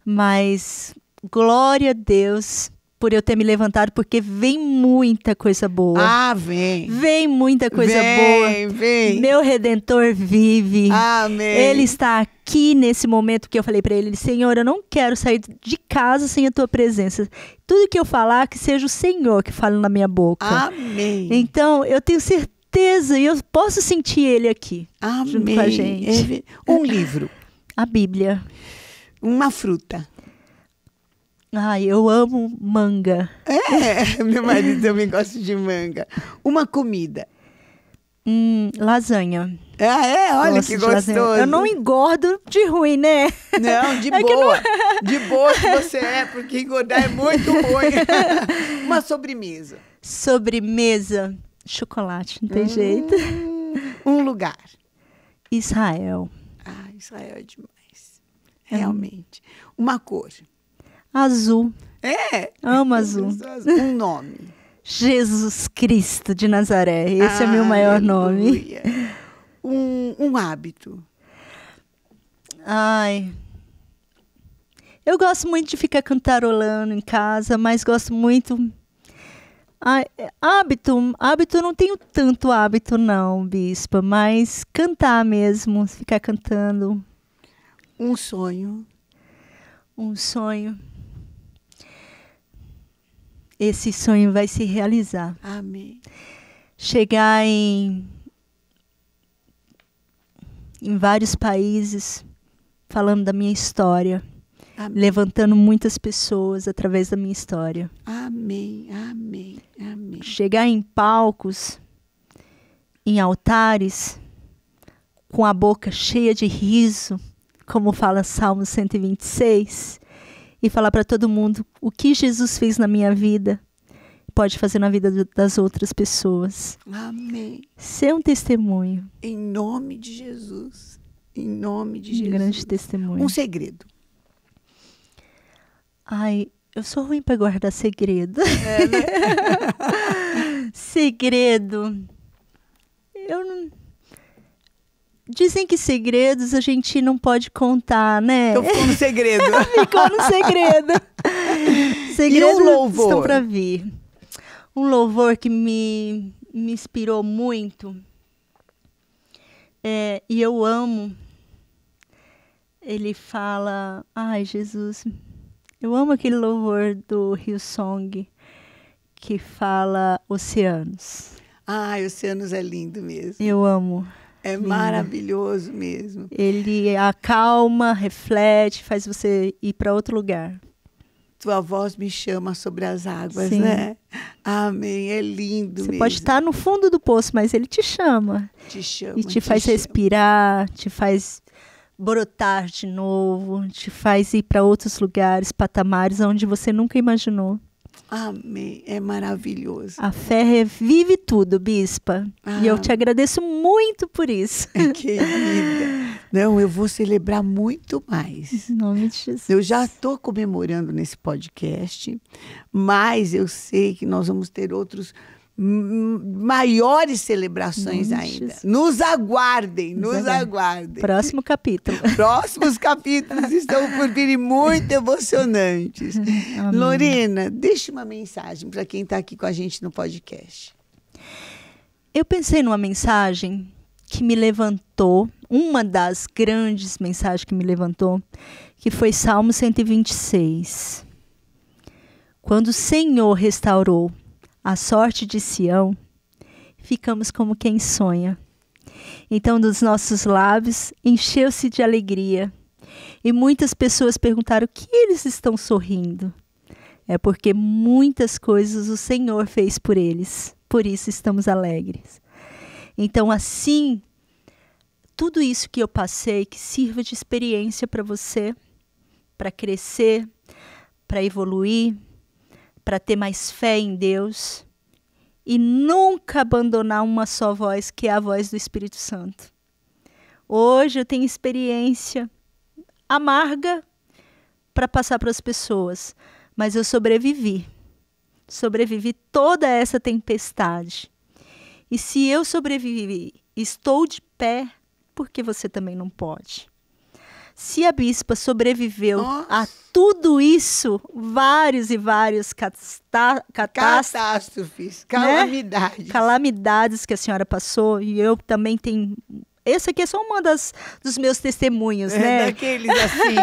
Mas glória a Deus por eu ter me levantado, porque vem muita coisa boa. Ah, vem. Vem muita coisa boa. Vem. Meu Redentor vive. Amém. Ele está aqui nesse momento que eu falei para ele, Senhor, eu não quero sair de casa sem a tua presença. Tudo que eu falar, que seja o Senhor que fale na minha boca. Amém. Então, eu tenho certeza e eu posso sentir ele aqui. Amém. Junto com a gente. Um livro. A Bíblia. Uma fruta. Ai, eu amo manga. Meu marido também gosta de manga. Uma comida. Lasanha. Olha Gosto que de lasanha. gostoso. Eu não engordo de ruim, né? Não, de É que boa. De boa que você é, porque engordar é muito ruim. Uma sobremesa. Sobremesa. Chocolate, não tem jeito. Um lugar. Israel. Israel é demais. Realmente. Uma cor. Azul. Amo azul. Um nome. Jesus Cristo de Nazaré. Esse é meu maior nome. Um hábito. Ai. Eu gosto muito de ficar cantarolando em casa, mas gosto muito... Hábito, eu não tenho tanto hábito não, bispa, mas cantar mesmo, ficar cantando. Um sonho. Um sonho. Esse sonho vai se realizar. Amém. Chegar em vários países, falando da minha história. Amém. Levantando muitas pessoas através da minha história. Amém, amém, amém. Chegar em palcos, em altares, com a boca cheia de riso, como fala Salmo 126, e falar para todo mundo o que Jesus fez na minha vida, pode fazer na vida das outras pessoas. Amém. Ser um testemunho. Em nome de Jesus. Em nome de Jesus. Um grande testemunho. Um segredo. Ai, eu sou ruim para guardar segredo. Né? Segredo. Dizem que segredos a gente não pode contar, né? Então ficou no segredo. Ficou no segredo. Segredos louvor? Estão para vir. Um louvor que me inspirou muito. E eu amo. Ele fala... Ai, Jesus... Eu amo aquele louvor do Hillsong que fala oceanos. Oceanos é lindo mesmo. Eu amo. É lindo. Maravilhoso mesmo. Ele acalma, reflete, faz você ir para outro lugar. Tua voz me chama sobre as águas, Sim. Né? Amém, é lindo mesmo. Você pode estar no fundo do poço, mas ele te chama. Te chama. E te faz respirar, te faz brotar de novo, te faz ir para outros lugares, patamares onde você nunca imaginou. Amém, é maravilhoso. A fé revive tudo, bispa. E eu te agradeço muito por isso. Querida. Não, eu vou celebrar muito mais. Em nome de Jesus. Eu já estou comemorando nesse podcast, mas eu sei que nós vamos ter outros maiores celebrações ainda. Nos aguardem, nos aguardem. Próximo capítulo. Próximos capítulos estão por vir e muito emocionantes. Amém. Lorena, deixa uma mensagem para quem está aqui com a gente no podcast. Eu pensei numa mensagem que me levantou, uma das grandes mensagens que me levantou, que foi Salmo 126. Quando o Senhor restaurou a sorte de Sião, ficamos como quem sonha. Então, dos nossos lábios, encheu-se de alegria. E muitas pessoas perguntaram: o que eles estão sorrindo? É porque muitas coisas o Senhor fez por eles. Por isso estamos alegres. Então, assim, tudo isso que eu passei, que sirva de experiência para você, para crescer, para evoluir, para ter mais fé em Deus e nunca abandonar uma só voz, que é a voz do Espírito Santo. Hoje eu tenho experiência amarga para passar para as pessoas, mas eu sobrevivi toda essa tempestade. E se eu sobrevivi, estou de pé, por que você também não pode? Se a bispa sobreviveu a tudo isso, vários e vários catástrofes, calamidades. Né? Calamidades que a senhora passou, e eu também tenho... Esse aqui é só uma dos meus testemunhos, né? Daqueles assim.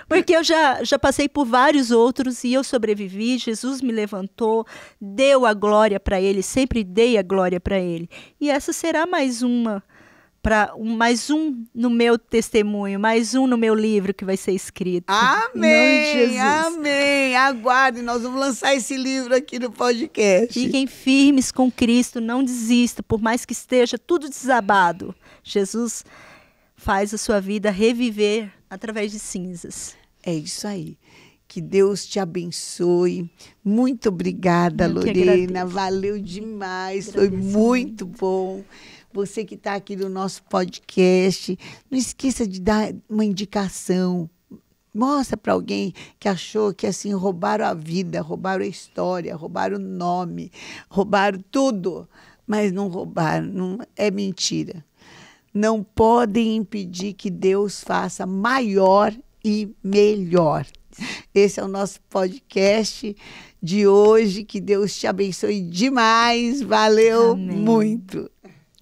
Porque eu já passei por vários outros e eu sobrevivi, Jesus me levantou, deu a glória para ele, sempre dei a glória para ele. E essa será mais um no meu testemunho, mais um no meu livro que vai ser escrito. Amém, amém. Aguardem, nós vamos lançar esse livro aqui no podcast. Fiquem firmes com Cristo, não desista, por mais que esteja tudo desabado. Jesus faz a sua vida reviver através de cinzas. É isso aí. Que Deus te abençoe. Muito obrigada, Lorena. Valeu demais. Foi muito bom. Você que está aqui no nosso podcast, não esqueça de dar uma indicação. Mostra para alguém que achou que assim roubaram a vida, roubaram a história, roubaram o nome, roubaram tudo. Mas não roubaram, não, é mentira. Não podem impedir que Deus faça maior e melhor. Esse é o nosso podcast de hoje. Que Deus te abençoe demais. Valeu. Amém. Muito.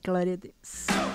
Glória a Deus.